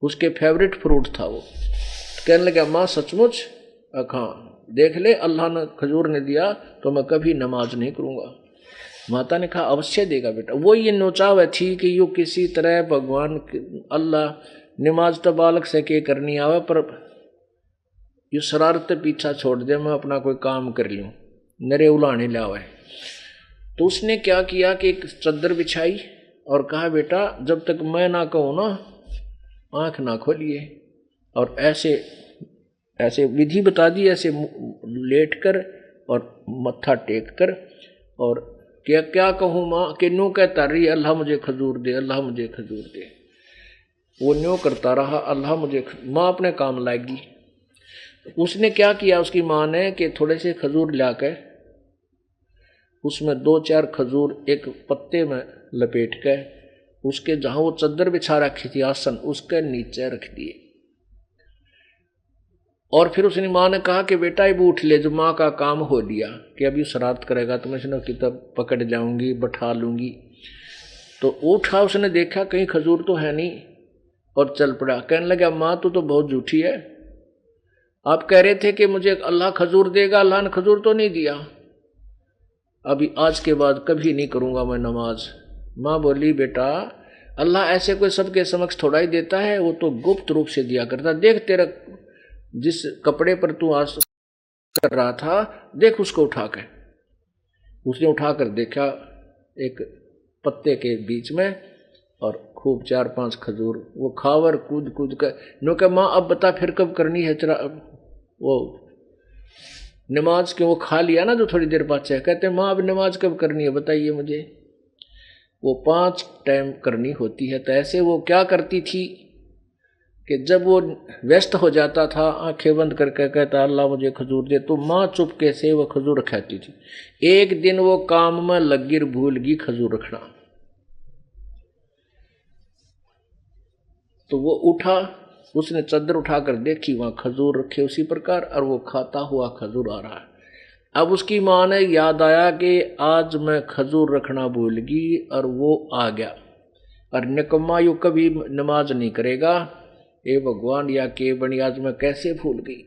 उसके फेवरेट फ्रूट था वो। कहने लगा माँ सचमुच? हाँ, देख ले अल्लाह ने खजूर ने दिया तो मैं कभी नमाज नहीं करूँगा। माता ने कहा अवश्य देगा बेटा। वो ये नोचाव थी कि यो किसी तरह भगवान अल्लाह नमाज तो बालक से के करनी आवे, पर ये शरारत पीछा छोड़ दे, मैं अपना कोई काम कर लूँ, नरे उलाने लावे। तो उसने क्या किया कि एक चद्दर बिछाई और कहा बेटा जब तक मैं ना कहूँ ना आँख ना खोलिए, और ऐसे ऐसे विधि बता दी, ऐसे लेट कर और मत्था टेक कर, और क्या क्या कहूँ माँ कि न्यू कहता रही अल्लाह मुझे खजूर दे, अल्लाह मुझे खजूर दे। वो न्यू करता रहा, अल्लाह मुझे, माँ अपने काम लाएगी। उसने क्या किया उसकी माँ ने कि थोड़े से खजूर लाकर उसमें 2-4 खजूर एक पत्ते में लपेट कर उसके जहाँ वो चद्दर बिछा रखी थी आसन उसके नीचे रख दिए। और फिर उसने माँ ने कहा कि बेटा अब उठ ले, जो माँ का काम हो लिया कि अभी शरारत करेगा तो मैं इसने किताब पकड़ जाऊंगी, बैठा लूंगी। तो उठा, उसने देखा कहीं खजूर तो है नहीं और चल पड़ा। कहने लगा माँ तू तो बहुत झूठी है, आप कह रहे थे कि मुझे अल्लाह खजूर देगा, अल्लाह ने खजूर तो नहीं दिया, अभी आज के बाद कभी नहीं करूंगा मैं नमाज। माँ बोली बेटा अल्लाह ऐसे कोई सबके समक्ष थोड़ा ही देता है, वो तो गुप्त रूप से दिया करता। देख तेरा जिस कपड़े पर तू आज कर रहा था देख उसको उठा कर। उसने उठाकर देखा एक पत्ते के बीच में और खूब 4-5 खजूर, वो खावर कूद कूद कर नो कहा माँ अब बता फिर कब करनी है तेरा वो नमाज, के वो खा लिया ना जो थोड़ी देर बाद चाहे। कहते माँ अब नमाज कब करनी है बताइए मुझे। वो 5 टाइम करनी होती है। तो ऐसे वो क्या करती थी कि जब वो व्यस्त हो जाता था आंखें बंद करके कहता अल्लाह मुझे खजूर दे, तो माँ चुपके से वो खजूर खाती थी। एक दिन वो काम में लगी भूल गई खजूर रखना, तो वो उठा, उसने चद्दर उठाकर देखी वहां खजूर रखे उसी प्रकार, और वो खाता हुआ खजूर आ रहा है। अब उसकी माँ ने याद आया कि आज मैं खजूर रखना भूल गई और वो आ गया, और निकम्मा यू कभी नमाज नहीं करेगा, ए भगवान या के बनी आज मैं कैसे भूल गई।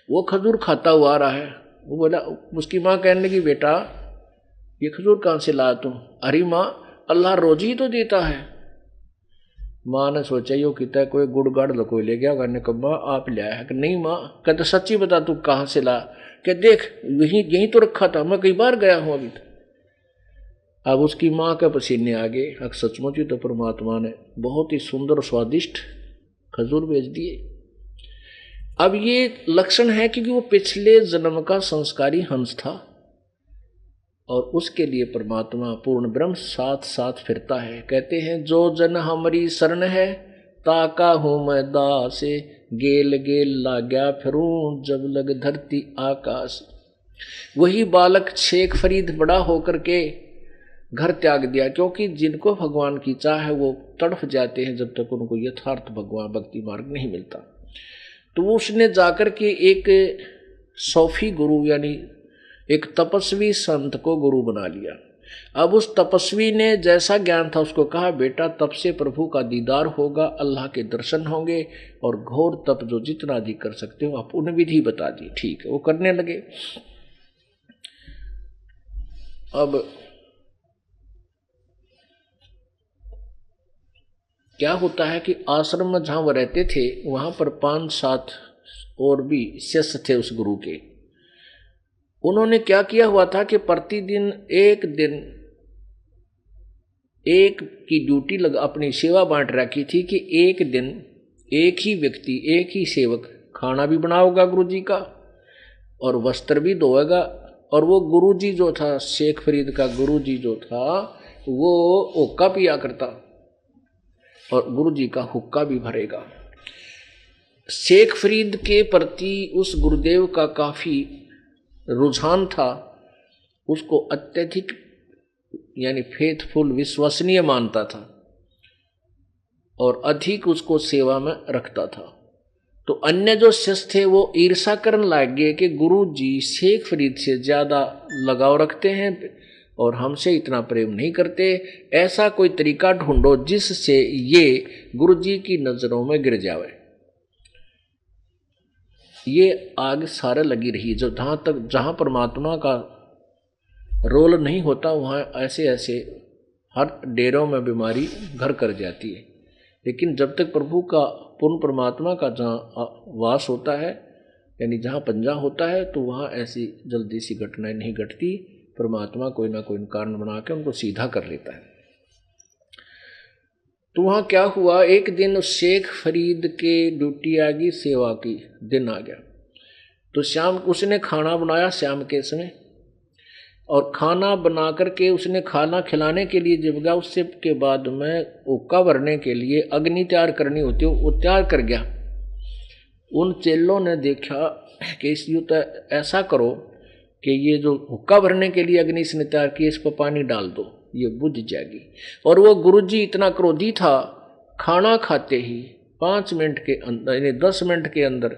वो खजूर खाता हुआ आ रहा है। वो बोला, उसकी माँ कहने लगी बेटा ये खजूर कहाँ से लाया तुम? अरे माँ अल्लाह रोजी ही तो देता है। माँ ने सोचा यो कितना कोई गुड़ गाड़ लो कोई ले गया होगा, निकम्मा आप ले आया। कि नहीं माँ। कहते सच्ची बता तू कहाँ से ला? कि देख यहीं तो रखा था, मैं कई बार गया हूँ अभी तो। अब उसकी माँ के पसीने आ गए। अब सचमुच ही तो परमात्मा ने बहुत ही सुंदर और स्वादिष्ट खजूर भेज दिए। अब ये लक्षण है क्योंकि वो पिछले जन्म का संस्कारी हंस था और उसके लिए परमात्मा पूर्ण ब्रह्म साथ साथ फिरता है। कहते हैं जो जन हमारी शरण है ताका हूँ मैं दासे, गेल गेल लाग्या फिरूं जब लग धरती आकाश। वही बालक शेख फरीद बड़ा होकर के घर त्याग दिया, क्योंकि जिनको भगवान की चाह है वो तड़फ जाते हैं जब तक उनको यथार्थ भगवान भक्ति मार्ग नहीं मिलता। तो वो उसने जाकर के एक सूफी गुरु यानी एक तपस्वी संत को गुरु बना लिया। अब उस तपस्वी ने जैसा ज्ञान था उसको कहा बेटा तप से प्रभु का दीदार होगा, अल्लाह के दर्शन होंगे, और घोर तप जो जितना अधिक कर सकते हो आप उन्हें विधि बता दी। ठीक है, वो करने लगे। अब क्या होता है कि आश्रम में जहाँ वो रहते थे वहाँ पर 5-7 और भी शिष्य थे उस गुरु के। उन्होंने क्या किया हुआ था कि प्रतिदिन एक दिन एक की ड्यूटी अपनी सेवा बांट रखी थी कि एक दिन एक ही व्यक्ति एक ही सेवक खाना भी बनाओगा गुरु जी का और वस्त्र भी धोएगा, और वो गुरु जी जो था शेख फरीद का गुरु जी जो था वो हुक्का पिया करता और गुरु जी का हुक्का भी भरेगा। शेख फरीद के प्रति उस गुरुदेव का काफी रुझान था, उसको अत्यधिक यानी फेथफुल विश्वसनीय मानता था और अधिक उसको सेवा में रखता था। तो अन्य जो शिष्य थे वो ईर्षा करने लग गए कि गुरु जी शेख फरीद से ज्यादा लगाव रखते हैं और हमसे इतना प्रेम नहीं करते, ऐसा कोई तरीका ढूंढो जिससे ये गुरु जी की नजरों में गिर जावे। ये आग सारे लगी रही। जो जहां परमात्मा का रोल नहीं होता वहां ऐसे ऐसे हर डेरों में बीमारी घर कर जाती है। लेकिन जब तक प्रभु का पूर्ण परमात्मा का जहाँ वास होता है, यानी जहाँ पंजा होता है, तो वहाँ ऐसी जल्दी सी घटनाएं नहीं घटती। परमात्मा कोई ना कोई कारण बना के उनको सीधा कर लेता है। तो वहाँ क्या हुआ, एक दिन उस शेख फरीद के ड्यूटी आ गई, सेवा की दिन आ गया। तो शाम उसने खाना बनाया शाम के समय, और खाना बना करके उसने खाना खिलाने के लिए जब गया, उससे के बाद में हुक्का भरने के लिए अग्नि तैयार करनी होती है, वो तैयार कर गया। उन चेलों ने देखा कि इस युद्ध ऐसा करो कि ये जो हुक्का भरने के लिए अग्नि इसने तैयार की, इस पर पानी डाल दो, ये बुझ जाएगी। और वो गुरुजी इतना क्रोधी था, खाना खाते ही 5 मिनट के अंदर, यानी 10 मिनट के अंदर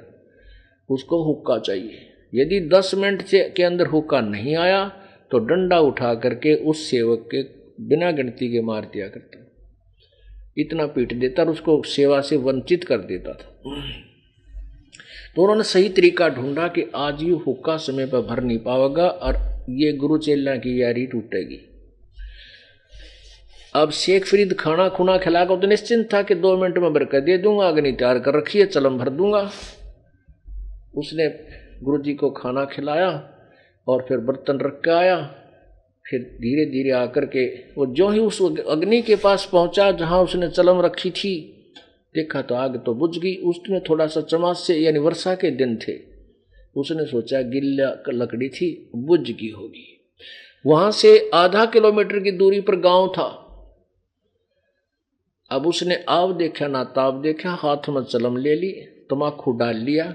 उसको हुक्का चाहिए। यदि 10 मिनट के अंदर हुक्का नहीं आया तो डंडा उठा करके उस सेवक के बिना गिनती के मार दिया करता, इतना पीट देता और उसको सेवा से वंचित कर देता था। तो उन्होंने सही तरीका ढूंढा कि आज ये हुक्का समय पर भर नहीं पाएगा और ये गुरु चेला की यारी टूटेगी। अब शेख फरीद खाना खुना खिलाकर तो निश्चिंत था कि 2 मिनट में भर कर दे दूंगा, अग्नि तैयार कर रखी है, चलम भर दूंगा। उसने गुरुजी को खाना खिलाया और फिर बर्तन रख के आया। फिर धीरे धीरे आकर के वो जो ही उस अग्नि के पास पहुंचा जहां उसने चलम रखी थी, देखा तो आग तो बुझ गई। उसने थोड़ा सा चमास से, यानी वर्षा के दिन थे, उसने सोचा गिल्ला लकड़ी थी, बुझ गई होगी। वहां से आधा किलोमीटर की दूरी पर गांव था। अब उसने आव देखा ना ताव देखा, हाथ में चलम ले ली, तमाकू डाल लिया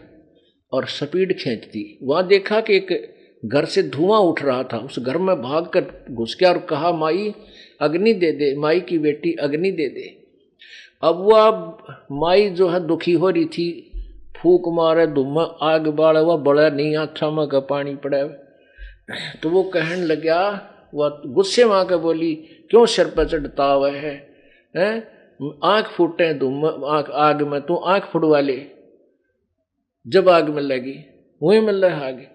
और स्पीड खींच दी। वहां देखा कि एक घर से धुआं उठ रहा था। उस घर में भाग कर घुस गया और कहा, माई अग्नि दे दे, माई की बेटी अग्नि दे दे। अब वह माई जो है दुखी हो रही थी, फूक मारे धुआं आग बाढ़, वह बड़ा नहीं आँखा में का पानी पड़ा। तो वो कहने लगा, वह गुस्से में आकर बोली, क्यों सिर पर चढ़ता हुआ है, आँख फूटे धुआं आग में, तू आँख फुड़वा ले, जब आग में लगी वही मिल रहा है आग।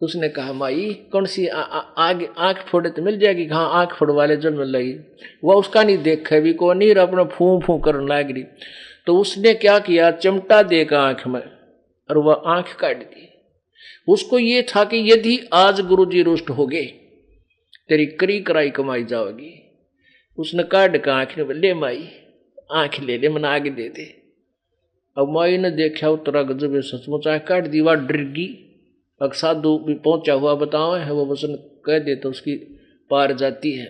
तो उसने कहा, माई कौन सी आग, आँख फोड़े तो मिल जाएगी, हाँ आँख फोड़वा ले जब मिल रही। वह उसका नहीं देखे भी को नहीं, अपना फूं फूं करने लग रही। तो उसने क्या किया, चिमटा देगा आँख में और वह आँख काट दी। उसको ये था कि यदि आज गुरुजी रुष्ट हो गए, तेरी करी कराई कमाई जाओगी। उसने काट का आँख ने, ले माई आँख ले ले, मना आगे दे दे। अब माई ने देखा उतरा गजब, सचमुच आँख काट दी। वह डर गई। अब साधु भी पहुंचा हुआ बताओ है, वो वचन कह दे तो उसकी पार जाती है,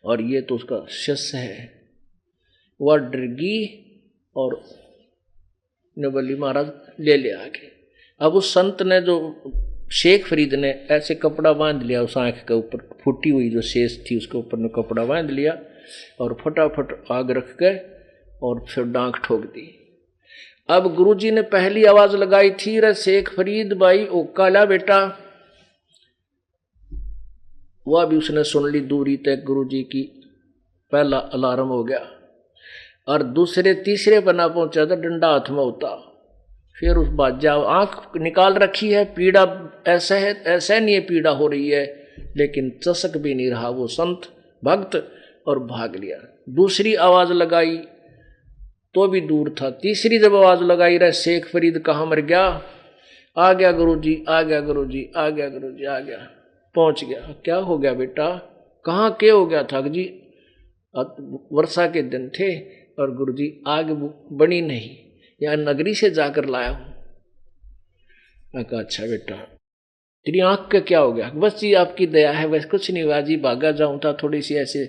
और ये तो उसका शिष्य है। वह डर गई और ने बोली, महाराज ले ले आगे। अब उस संत ने, जो शेख फरीद ने, ऐसे कपड़ा बांध लिया उस आँख के ऊपर, फूटी हुई जो शेष थी उसके ऊपर ने कपड़ा बांध लिया और फटाफट आग रख के और फिर डांक ठोक दी। अब गुरुजी ने पहली आवाज लगाई थी, रे शेख फरीद भाई ओ काला बेटा। वह भी उसने सुन ली दूरी तक गुरुजी की। पहला अलार्म हो गया और दूसरे तीसरे पर ना पहुंचा था, डंडा हाथ में होता। फिर उस बाजा आंख निकाल रखी है, पीड़ा ऐसा है, ऐसा नहीं है पीड़ा हो रही है, लेकिन चसक भी नहीं रहा वो संत भक्त, और भाग लिया। दूसरी आवाज लगाई तो भी दूर था। तीसरी जब आवाज लगाई, रहे शेख फरीद कहाँ मर गया, आ गया गुरुजी, आ गया गुरुजी, आ गया गुरुजी, आ गया, पहुंच गया। क्या हो गया बेटा, कहाँ के हो गया था जी? वर्षा के दिन थे और गुरुजी आग बनी नहीं, यहाँ नगरी से जाकर लाया हूं। मैं कहा अच्छा बेटा, तेरी आंख का क्या हो गया? बस जी आपकी दया है, बस कुछ नहीं हुआ जी, भागा जाऊं था, थोड़ी सी ऐसे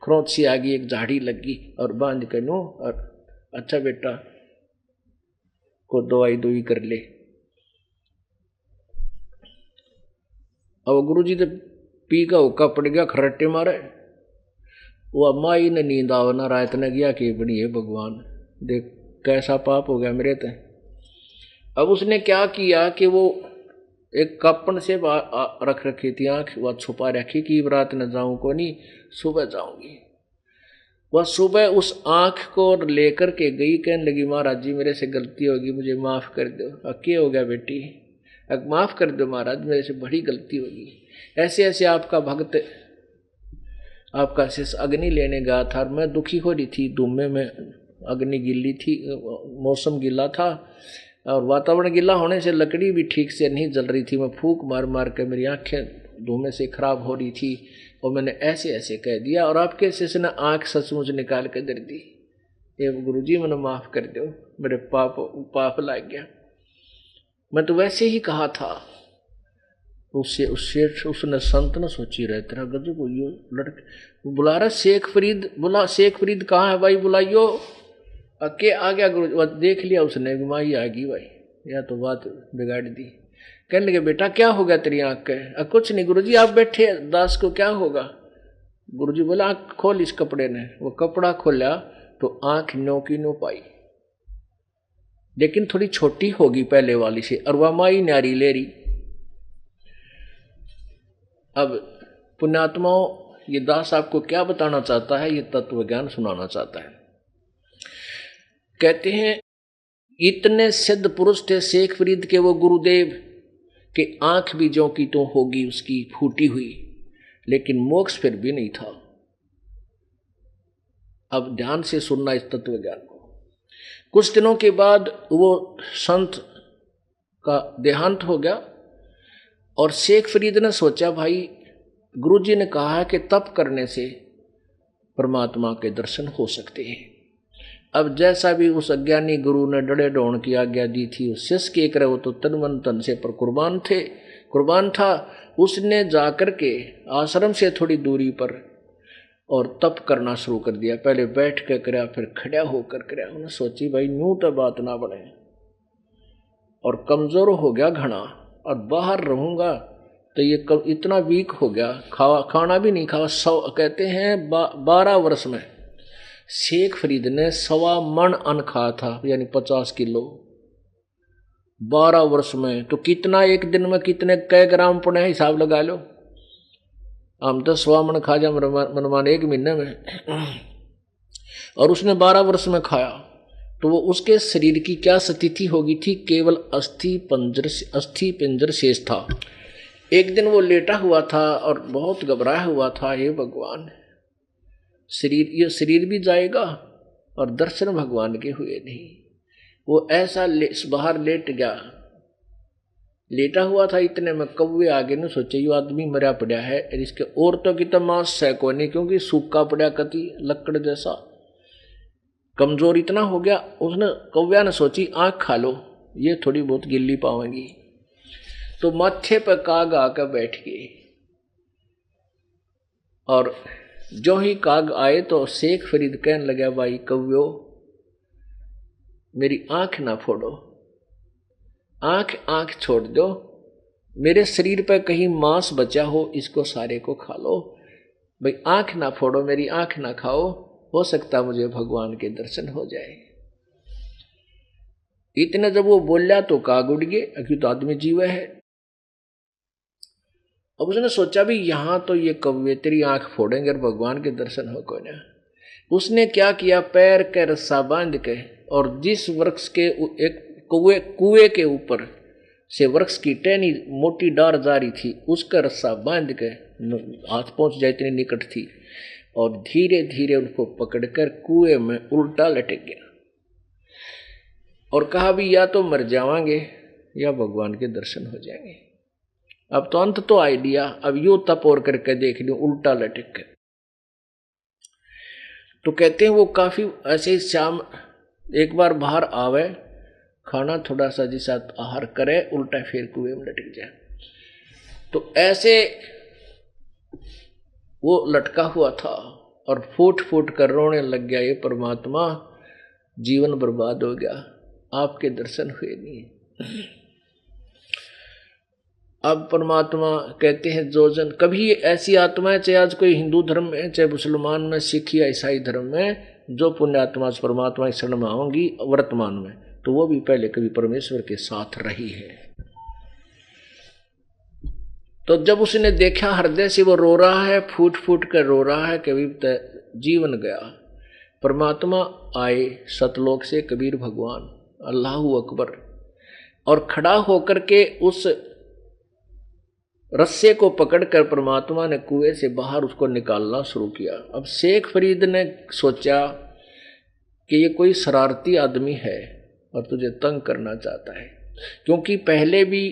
खरोंच सी आ गई, एक झाड़ी लगी और बांध कर नो। और अच्छा बेटा को दवाई दुई कर ले। अब गुरुजी तो पी का हुक्का पड़ गया, खरट्टे मारे। वो माई ने नींद आवना रात ने गया कि बड़ी है भगवान, देख कैसा पाप हो गया मेरे ते। अब उसने क्या किया कि वो एक कपन से रख रखी थी आँख, वह छुपा रखी कि रात न जाऊं को नहीं, सुबह जाऊंगी। वह सुबह उस आँख को लेकर के गई, कहने लगी महाराज जी मेरे से गलती होगी, मुझे माफ़ कर दो। क्या हो गया बेटी? माफ़ कर दो महाराज, मेरे से बड़ी गलती होगी। ऐसे ऐसे आपका भक्त आपका शिष्य अग्नि लेने गया था और मैं दुखी हो रही थी, धुएं में अग्नि गिल्ली थी, मौसम गिला था और वातावरण गिला होने से लकड़ी भी ठीक से नहीं जल रही थी। मैं फूंक मार मार के मेरी आंखें धुएं से खराब हो रही थी और मैंने ऐसे ऐसे कह दिया और आपके शिष्य ने आंख सचमुच निकाल के दे दी। ये गुरुजी मैंने माफ कर दो, मेरे पाप लग गया, मैं तो वैसे ही कहा था। उसने संत ने सोची रहे तेरा गजब हो लड़के बुला रहा शेख फरीद, बुला शेख फरीद कहाँ है भाई, बुलाइयो। अके आ गया गुरु, देख लिया उसने भी माई आ गई भाई, या तो बात बिगाड़ दी। कहने लगे बेटा क्या हो गया तेरी आंख के? कुछ नहीं गुरुजी, आप बैठे दास को क्या होगा। गुरुजी बोला आंख खोल इस कपड़े ने। वो कपड़ा खोला तो आंख नो की नो पाई, लेकिन थोड़ी छोटी होगी पहले वाली से, और वह माई न्यारी ले रही। अब पुण्यात्माओं, ये दास आपको क्या बताना चाहता है, ये तत्व ज्ञान सुनाना चाहता है। कहते हैं इतने सिद्ध पुरुष थे शेख फरीद के वो गुरुदेव कि आंख भी जो की तो होगी उसकी फूटी हुई, लेकिन मोक्ष फिर भी नहीं था। अब ध्यान से सुनना इस तत्व ज्ञान को। कुछ दिनों के बाद वो संत का देहांत हो गया और शेख फरीद ने सोचा भाई गुरुजी ने कहा है कि तप करने से परमात्मा के दर्शन हो सकते हैं। अब जैसा भी उस अज्ञानी गुरु ने डड़े डोण की आज्ञा दी थी, उस शिष्य के एक रहे वो तो तन मन तन से पर कुर्बान था। उसने जाकर के आश्रम से थोड़ी दूरी पर और तप करना शुरू कर दिया। पहले बैठ कर कराया, फिर खड़ा होकर कराया। उन्होंने सोची भाई न्यू तो बात ना बढ़े, और कमजोर हो गया घना, और बाहर रहूंगा तो ये इतना वीक हो गया, खाना भी नहीं खावा। कहते हैं 12 वर्ष में शेख फरीद ने 1.25 मन अन्न खाया था, यानी 50 किलो 12 वर्ष में। तो कितना एक दिन में कितने कै ग्राम पड़े हिसाब लगा लो। हम तो 1.25 मन खा जा मनमान एक महीने में, और उसने 12 वर्ष में खाया। तो वो उसके शरीर की क्या स्थिति होगी थी, केवल अस्थि पिंजर शेष था। एक दिन वो लेटा हुआ था और बहुत घबराया हुआ था, हे भगवान ये शरीर भी जाएगा और दर्शन भगवान के हुए नहीं। वो ऐसा बाहर लेट गया, लेटा हुआ था। इतने में कौवे आगे ने सोचे ये आदमी मरा पड़ा है, इसके औरतों की तो मांस है कोई नहीं, क्योंकि सूखा पड़ा कति लकड़ जैसा, कमजोर इतना हो गया। उसने कौव्या ने सोची आंख खा लो, ये थोड़ी बहुत गिल्ली पावेंगी। तो माथे पर काग आकर बैठ गए, और जो ही काग आए तो शेख फरीद कहने लगा भाई कव्यो मेरी आंख ना फोड़ो, आंख छोड़ दो, मेरे शरीर पर कहीं मांस बचा हो इसको सारे को खा लो, भाई आंख ना फोड़ो, मेरी आंख ना खाओ, हो सकता मुझे भगवान के दर्शन हो जाए। इतने जब वो बोला तो काग उड़ गए, अक्यों तो आदमी जीवा है। अब उसने सोचा भी यहां तो ये कौवे तेरी आंख फोड़ेंगे और भगवान के दर्शन हो को ना। उसने क्या किया, पैर के रस्सा बांध के, और जिस वृक्ष के एक कुएं के ऊपर से वृक्ष की टहनी मोटी डार जा रही थी, उसका रस्सा बांध के हाथ पहुंच जाए इतनी निकट थी, और धीरे धीरे उनको पकड़कर कुएं में उल्टा लटक गया और कहा भी या तो मर जावांगे या भगवान के दर्शन हो जाएंगे। अब तो अंत तो आइडिया, अब यूं तप और करके देख लियो, उल्टा लटक के। तो कहते हैं वो काफी ऐसे शाम एक बार बाहर आवे, खाना थोड़ा सा जिसा आहार करे, उल्टा फिर कुएं में लटक जाए। तो ऐसे वो लटका हुआ था और फूट फूट कर रोने लग गया, ये परमात्मा जीवन बर्बाद हो गया, आपके दर्शन हुए नहीं। अब परमात्मा कहते हैं जो जन कभी ऐसी आत्माएं, चाहे आज कोई हिंदू धर्म में, चाहे मुसलमान में, सिख या ईसाई धर्म में, जो पुण्यात्मा परमात्मा की शरण में आऊंगी वर्तमान में, तो वो भी पहले कभी परमेश्वर के साथ रही है। तो जब उसने देखा हृदय से वो रो रहा है, फूट फूट कर रो रहा है, कभी जीवन गया। परमात्मा आए सतलोक से, कबीर भगवान, अल्लाहू अकबर, और खड़ा होकर के उस रस्से को पकड़कर परमात्मा ने कुएं से बाहर उसको निकालना शुरू किया। अब शेख फरीद ने सोचा कि ये कोई शरारती आदमी है और तुझे तंग करना चाहता है, क्योंकि पहले भी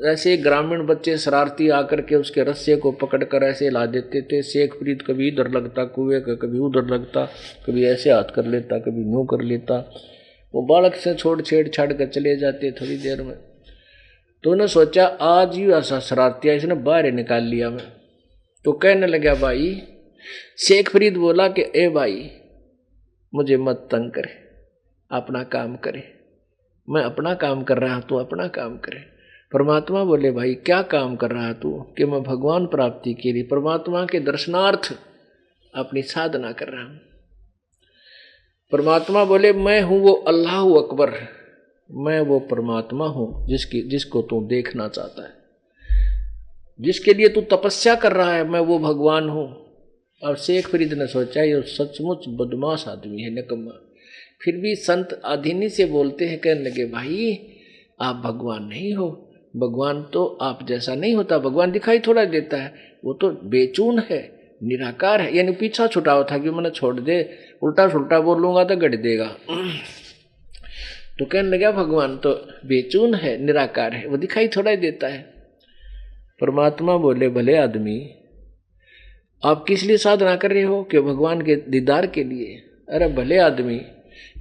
ऐसे ग्रामीण बच्चे शरारती आकर के उसके रस्से को पकड़कर ऐसे ला देते थे। शेख फरीद कभी इधर लगता कुएं का, कभी उधर लगता, कभी ऐसे हाथ कर लेता, कभी यूं कर लेता। वो बालक से छोड़ छेड़ छाड़ कर चले जाते थोड़ी देर में। तो उन्हें सोचा आज ही ऐसा शरारतिया इसने बाहर निकाल लिया मैं। तो कहने लगा भाई, शेख फरीद बोला कि ए भाई मुझे मत तंग करे, अपना काम करे, मैं अपना काम कर रहा तू अपना काम करे। परमात्मा बोले भाई क्या काम कर रहा तू? कि मैं भगवान प्राप्ति के लिए परमात्मा के दर्शनार्थ अपनी साधना कर रहा हूं। परमात्मा बोले मैं हूं वो अल्लाह अकबर, मैं वो परमात्मा हूं जिसको तू देखना चाहता है, जिसके लिए तू तपस्या कर रहा है, मैं वो भगवान हूं। और शेख फरीद ने सोचा ये सचमुच बदमाश आदमी है, निकम्मा। फिर भी संत अधीनी से बोलते हैं, कहने लगे भाई आप भगवान नहीं हो, भगवान तो आप जैसा नहीं होता, भगवान दिखाई थोड़ा देता है, वो तो बेचून है, निराकार है। यानी पीछा छुटा हुआ था कि मैंने छोड़ दे, उल्टा सुल्टा बोलूंगा तो गड़ देगा। तो कहने लगा भगवान तो बेचून है, निराकार है, वो दिखाई थोड़ा देता है। परमात्मा बोले भले आदमी आप किस लिए साधना कर रहे हो? कि भगवान के दीदार के लिए। अरे भले आदमी,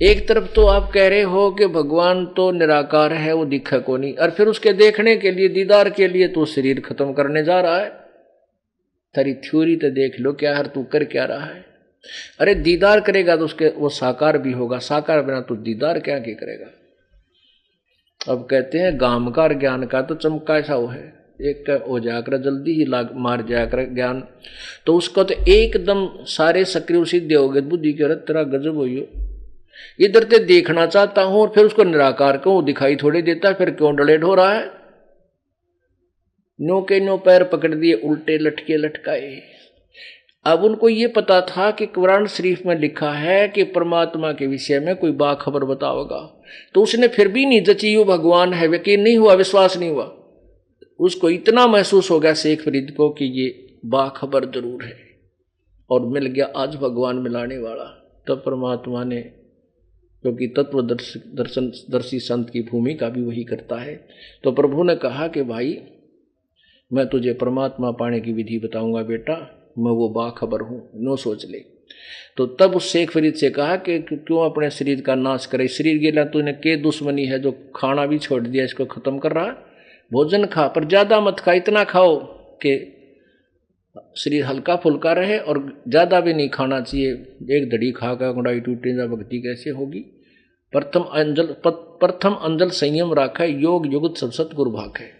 एक तरफ तो आप कह रहे हो कि भगवान तो निराकार है, वो दिखे को नहीं, और फिर उसके देखने के लिए, दीदार के लिए तो शरीर खत्म करने जा रहा है। तेरी थ्योरी तो देख लो क्या है, तू कर क्या रहा है। अरे दीदार करेगा तो उसके वो साकार भी होगा, साकार बिना तो दीदार क्या करेगा। अब कहते हैं गामकार ज्ञान का तो चमका ऐसा वो है, एक हो जाकर जल्दी ही मार जाकर ज्ञान, तो उसका तो एकदम सारे सक्रिय सिद्ध हो गए बुद्धि के। तेरा गजब हो, इधर ते देखना चाहता हूं और फिर उसको निराकार को दिखाई थोड़ी देता, फिर क्यों डलेट हो रहा है। नो के नो पैर पकड़ दिए, उल्टे लटके लटकाए। अब उनको ये पता था कि कुरान शरीफ में लिखा है कि परमात्मा के विषय में कोई बाखबर बताओगा, तो उसने फिर भी नहीं जची वो भगवान है, यकीन नहीं हुआ, विश्वास नहीं हुआ। उसको इतना महसूस हो गया शेख फरीद को कि ये बाखबर जरूर है, और मिल गया आज भगवान मिलाने वाला। तब परमात्मा ने, क्योंकि तत्वदर्शी संत की भूमिका भी वही करता है, तो प्रभु ने कहा कि भाई मैं तुझे परमात्मा पाने की विधि बताऊंगा बेटा, मैं वो बाखबर हूं, नो सोच ले। तो तब उस शेख फरीद से कहा कि क्यों अपने शरीर का नाश करे, शरीर गेला तूने के दुश्मनी है जो खाना भी छोड़ दिया, इसको खत्म कर रहा। भोजन खा पर ज्यादा मत खा, इतना खाओ कि शरीर हल्का फुल्का रहे, और ज्यादा भी नहीं खाना चाहिए। एक धड़ी खा कर गुड़ाई टूटे जा भक्ति कैसे होगी। प्रथम अंजल संयम राखा, योग युगत सब सतगुरु भाग है।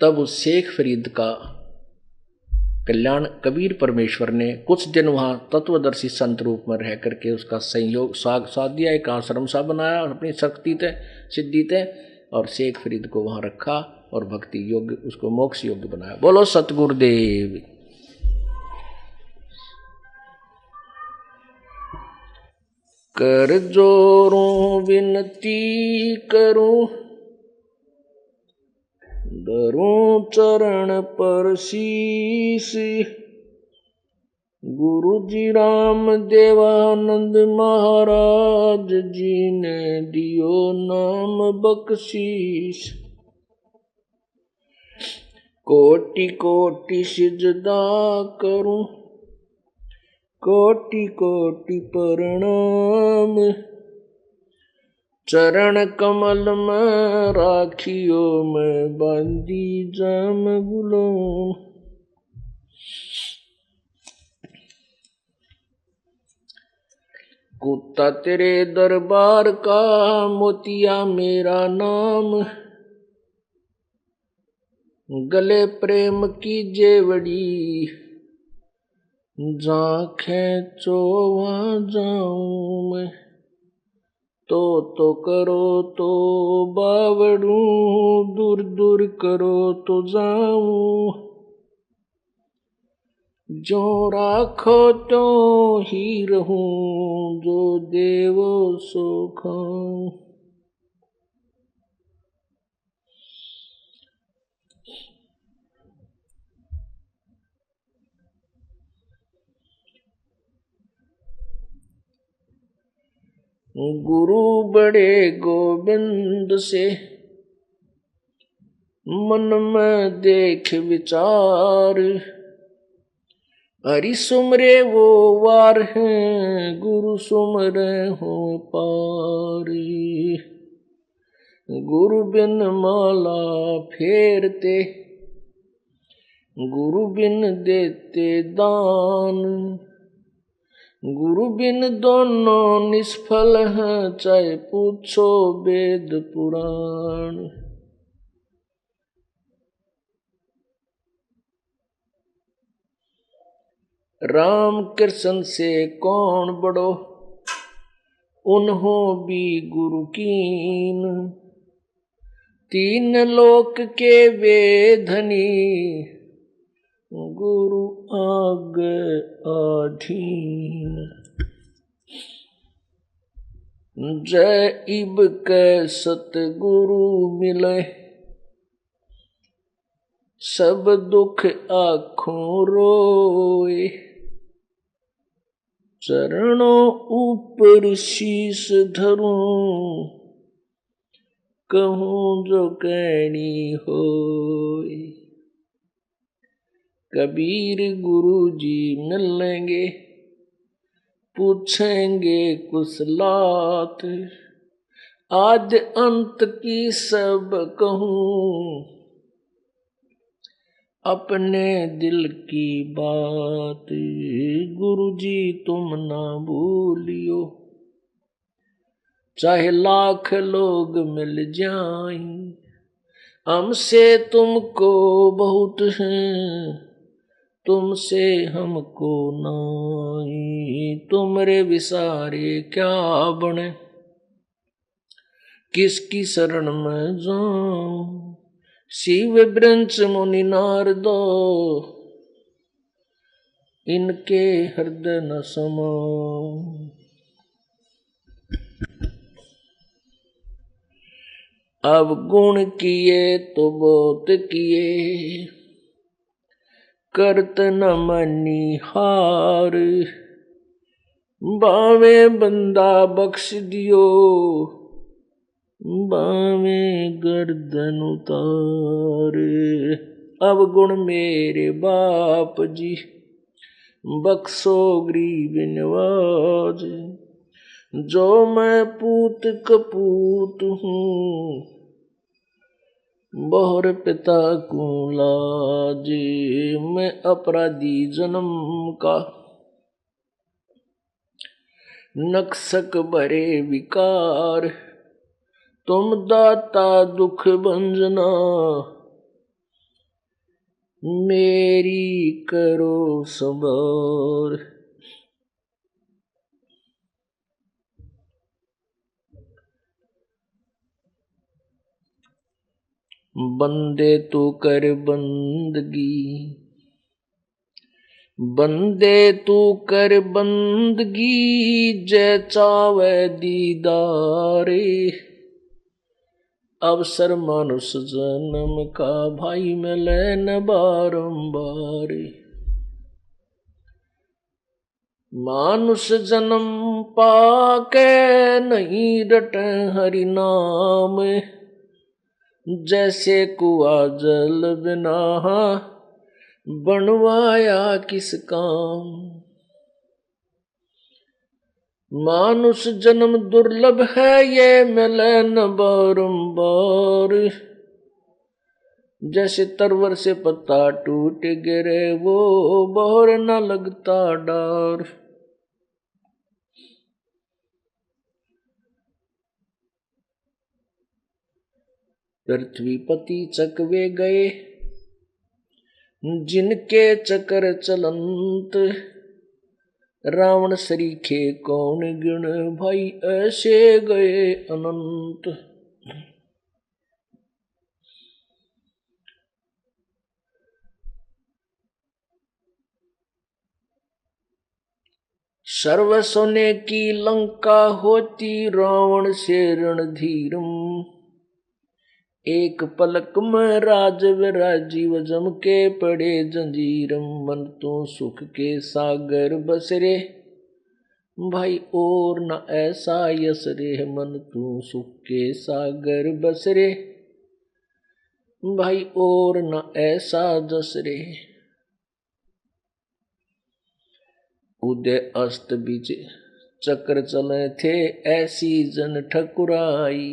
तब उस शेख फरीद का कल्याण कबीर परमेश्वर ने कुछ दिन वहां तत्वदर्शी संत रूप में रह करके उसका संयोग साथ दिया, एक आश्रम सा बनाया अपनी शक्ति थे सिद्धि थे, और शेख फरीद को वहां रखा और भक्ति योग्य, उसको मोक्ष योग्य बनाया। बोलो सतगुरुदेव। कर जोरों विनती करूं, धरूं चरण पर शीश, गुरु जी राम देवानंद महाराज जी ने दियो नाम बख्शीश। कोटि कोटि सिजदा करूं, कोटि कोटि प्रणाम, चरण कमल में राखियो मैं बांधी जाम गुलाम। कुत्ता तेरे दरबार का, मोतिया मेरा नाम, गले प्रेम की जेवड़ी, जहाँ खेचो वहाँ जाऊं मैं। तो करो तो बावड़ू, दूर दूर करो तो जाऊं, जो राखो तो ही रहूं, जो देवो सो खाऊं। गुरु बड़े गोविंद से मन में देख विचार, हरि सुमरे वो वार हैं, गुरु सुमरे हो पारी। गुरु बिन माला फेरते, गुरु बिन देते दान, गुरु बिन दोनों निष्फल हैं, चाहे पूछो वेद पुराण। राम कृष्ण से कौन बड़ो, उन्हों भी गुरु कीन, तीन लोक के वे धनी, गुरु आगे आधीन। जय इब के सतगुरु मिले, सब दुख आँखों रोए, चरणों ऊपर शीश धरूं, कहूँ जो कहनी होए। कबीर गुरु जी मिलेंगे, पूछेंगे कुशलात, आद अंत की सब कहूँ, अपने दिल की बात। गुरु जी तुम ना भूलियो, चाहे लाख लोग मिल जाएं, हमसे तुमको बहुत हैं, तुमसे हमको नाई। तुमरे विसारे क्या बने, किसकी शरण में जाऊं। शिव ब्रंच मुनि नारदो, इनके हृदय न समाऊं। अब गुण किए तो बहुत किए, करत न मनी हार, बावे बंदा बख्श दियो, बावे गर्दन उतार। अब गुण मेरे बाप जी, बख्शो गरीब नवाज, जो मैं पूत कपूत हूँ, बहुर पिता को लाज। मैं अपराधी जन्म का, नक्सक भरे विकार, तुम दाता दुख भंजना, मेरी करो सवार। बंदे तू कर बंदगी, बंदे तू कर बंदगी, जय चावे दीदारे। अवसर मानुष जन्म का, भाई मिले न बारंबार। मानुष जन्म पाके, नहीं रटे हरि नाम, जैसे कुआ जल बिना, बनवाया किस काम। मानुष जन्म दुर्लभ है, ये मिले न बारंबार, जैसे तरवर से पत्ता टूट गिरे, वो बहुर न लगता डार। पृथ्वीपति चकवे गए, जिनके चक्र चलंत, रावण सरीखे कौन गिण, भाई ऐसे गए अनंत। सर्व सोने की लंका होती, रावण से रणधीरम, एक पलक में राज विराजीव, जम के पड़े जंजीरम। मन तो सुख के सागर बसरे, भाई और न ऐसा यस रे मन तू सुख के सागर बस रे, भाई और न ऐसा जस रे। उदय अस्त बीच चक्र चले थे ऐसी जन ठकुराई,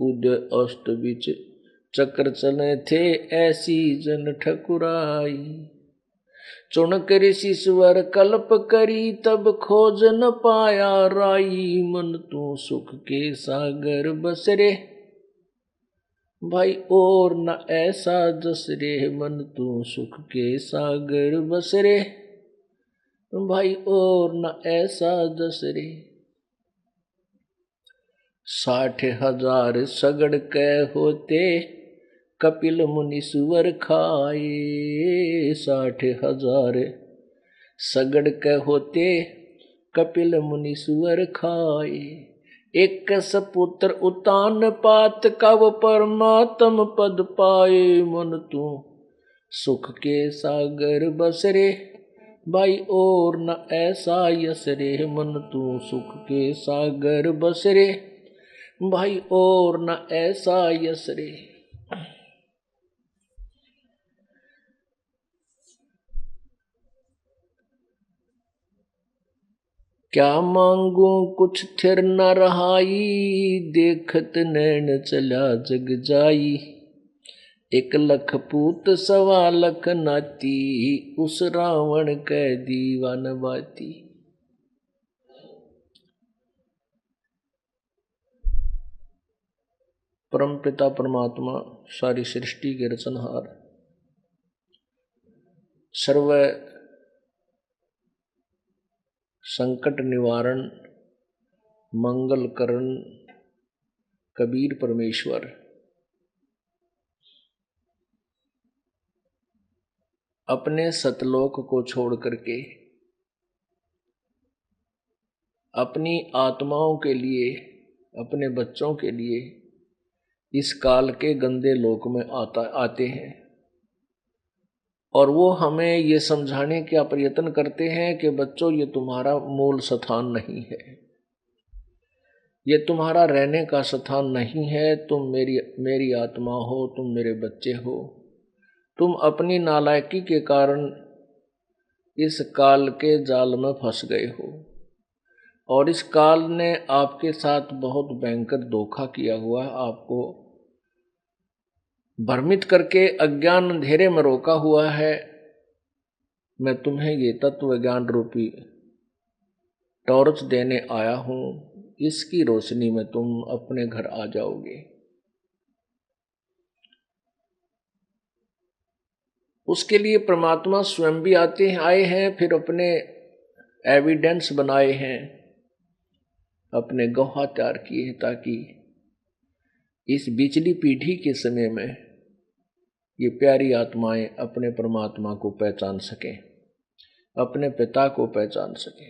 उदय अस्त बीच चक्र चले थे ऐसी जन ठकुराई। चुनक ऋषिश्वर कल्प करी तब खोज न पाया राई, मन तू सुख के सागर बस रे, भाई और न ऐसा जस रे, मन तू सुख के सागर बस रे, भाई और न ऐसा जस रे। 60,000 सगड़ के होते कपिल मुनीश्वर खाए, 60,000 सगड़ के होते कपिल मुनीश्वर खाए। एक सपुत्र उतान पात कव परमात्म पद पाए, मन तू सुख के सागर बस रे, भाई और न ऐसा यस रे, मन तू सुख के सागर बस रे, भाई और न ऐसा यस रे। क्या मांगू कुछ थिर न रहाई, देखत नैन चला जग जाई। 1 लख पूत 1.25 लख नाती, उस रावण के दीवान बाती। परम पिता परमात्मा सारी सृष्टि के रचनहार, सर्व संकट निवारण मंगल करण कबीर परमेश्वर अपने सतलोक को छोड़ करके अपनी आत्माओं के लिए, अपने बच्चों के लिए इस काल के गंदे लोक में आते हैं और वो हमें ये समझाने का प्रयत्न करते हैं कि बच्चों ये तुम्हारा मूल स्थान नहीं है, ये तुम्हारा रहने का स्थान नहीं है, तुम मेरी आत्मा हो, तुम मेरे बच्चे हो, तुम अपनी नालायकी के कारण इस काल के जाल में फंस गए हो और इस काल ने आपके साथ बहुत भयंकर धोखा किया हुआ है, आपको भ्रमित करके अज्ञान अंधेरे में रोका हुआ है। मैं तुम्हें ये तत्व ज्ञान रूपी टॉर्च देने आया हूं, इसकी रोशनी में तुम अपने घर आ जाओगे। उसके लिए परमात्मा स्वयं भी आए हैं, फिर अपने एविडेंस बनाए हैं, अपने गवाह तैयार किए ताकि इस बिचली पीढ़ी के समय में ये प्यारी आत्माएं अपने परमात्मा को पहचान सकें, अपने पिता को पहचान सकें।